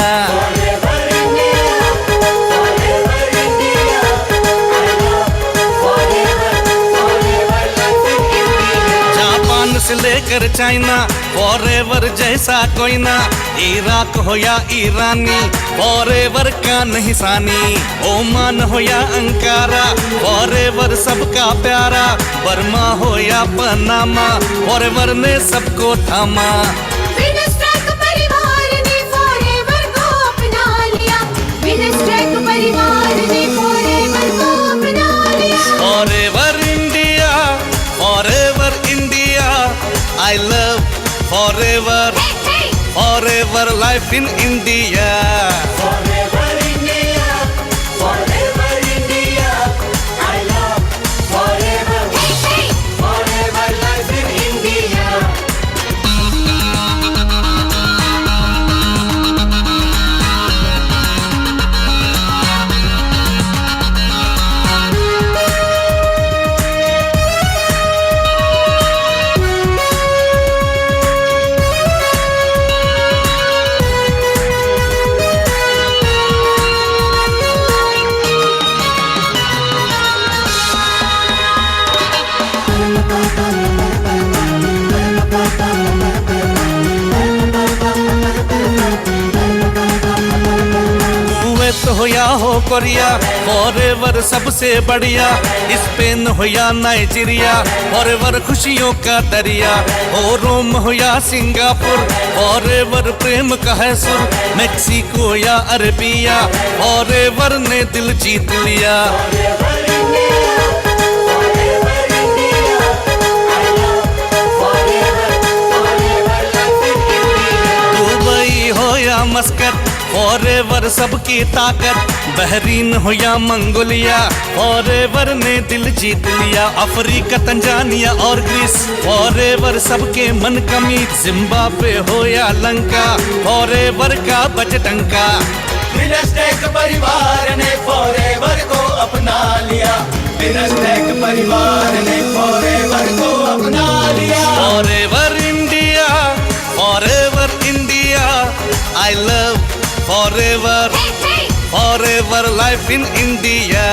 से लेकर चाइना, फॉरएवर जैसा कोई ना, इराक हो या ईरानी, फॉरएवर का नहीं सानी, ओमान हो या अंकारा, फॉरएवर सबका प्यारा, बर्मा हो या पनामा, फॉरएवर ने सबको थामा। विनर्स ट्रैक परिवार ने फॉरएवर को अपना लिया, विनर्स ट्रैक परिवार ने फॉरएवर को अपना लिया। Forever India, forever India, I love forever, forever life in India. Forever India, forever India, I love forever, forever life in India. हो या हो कोरिया, फॉरएवर सबसे बढ़िया। स्पेन हो या नाइजीरिया, फॉरएवर खुशियों का दरिया। हो रोम हो या सिंगापुर, फॉरएवर प्रेम का है सुर। मेक्सिको या अरबिया, फॉरएवर ने दिल जीत लिया। दुबई हो या मस्कट, फॉरएवर सबकी ताकत। बहरीन हो या मंगोलिया, फॉरएवर ने दिल जीत लिया। अफ्रीका, तंजानिया और ग्रीस, फॉरएवर सबके मन कमी। जिम्बाब्वे हो या लंका, फॉरएवर का बजटंका। बिनस्टेक परिवार ने फॉरएवर को अपना लिया। बिनस्टेक परिवार ने फॉरएवर को अपना लिया। Forever India, forever India, I love forever, forever life in India.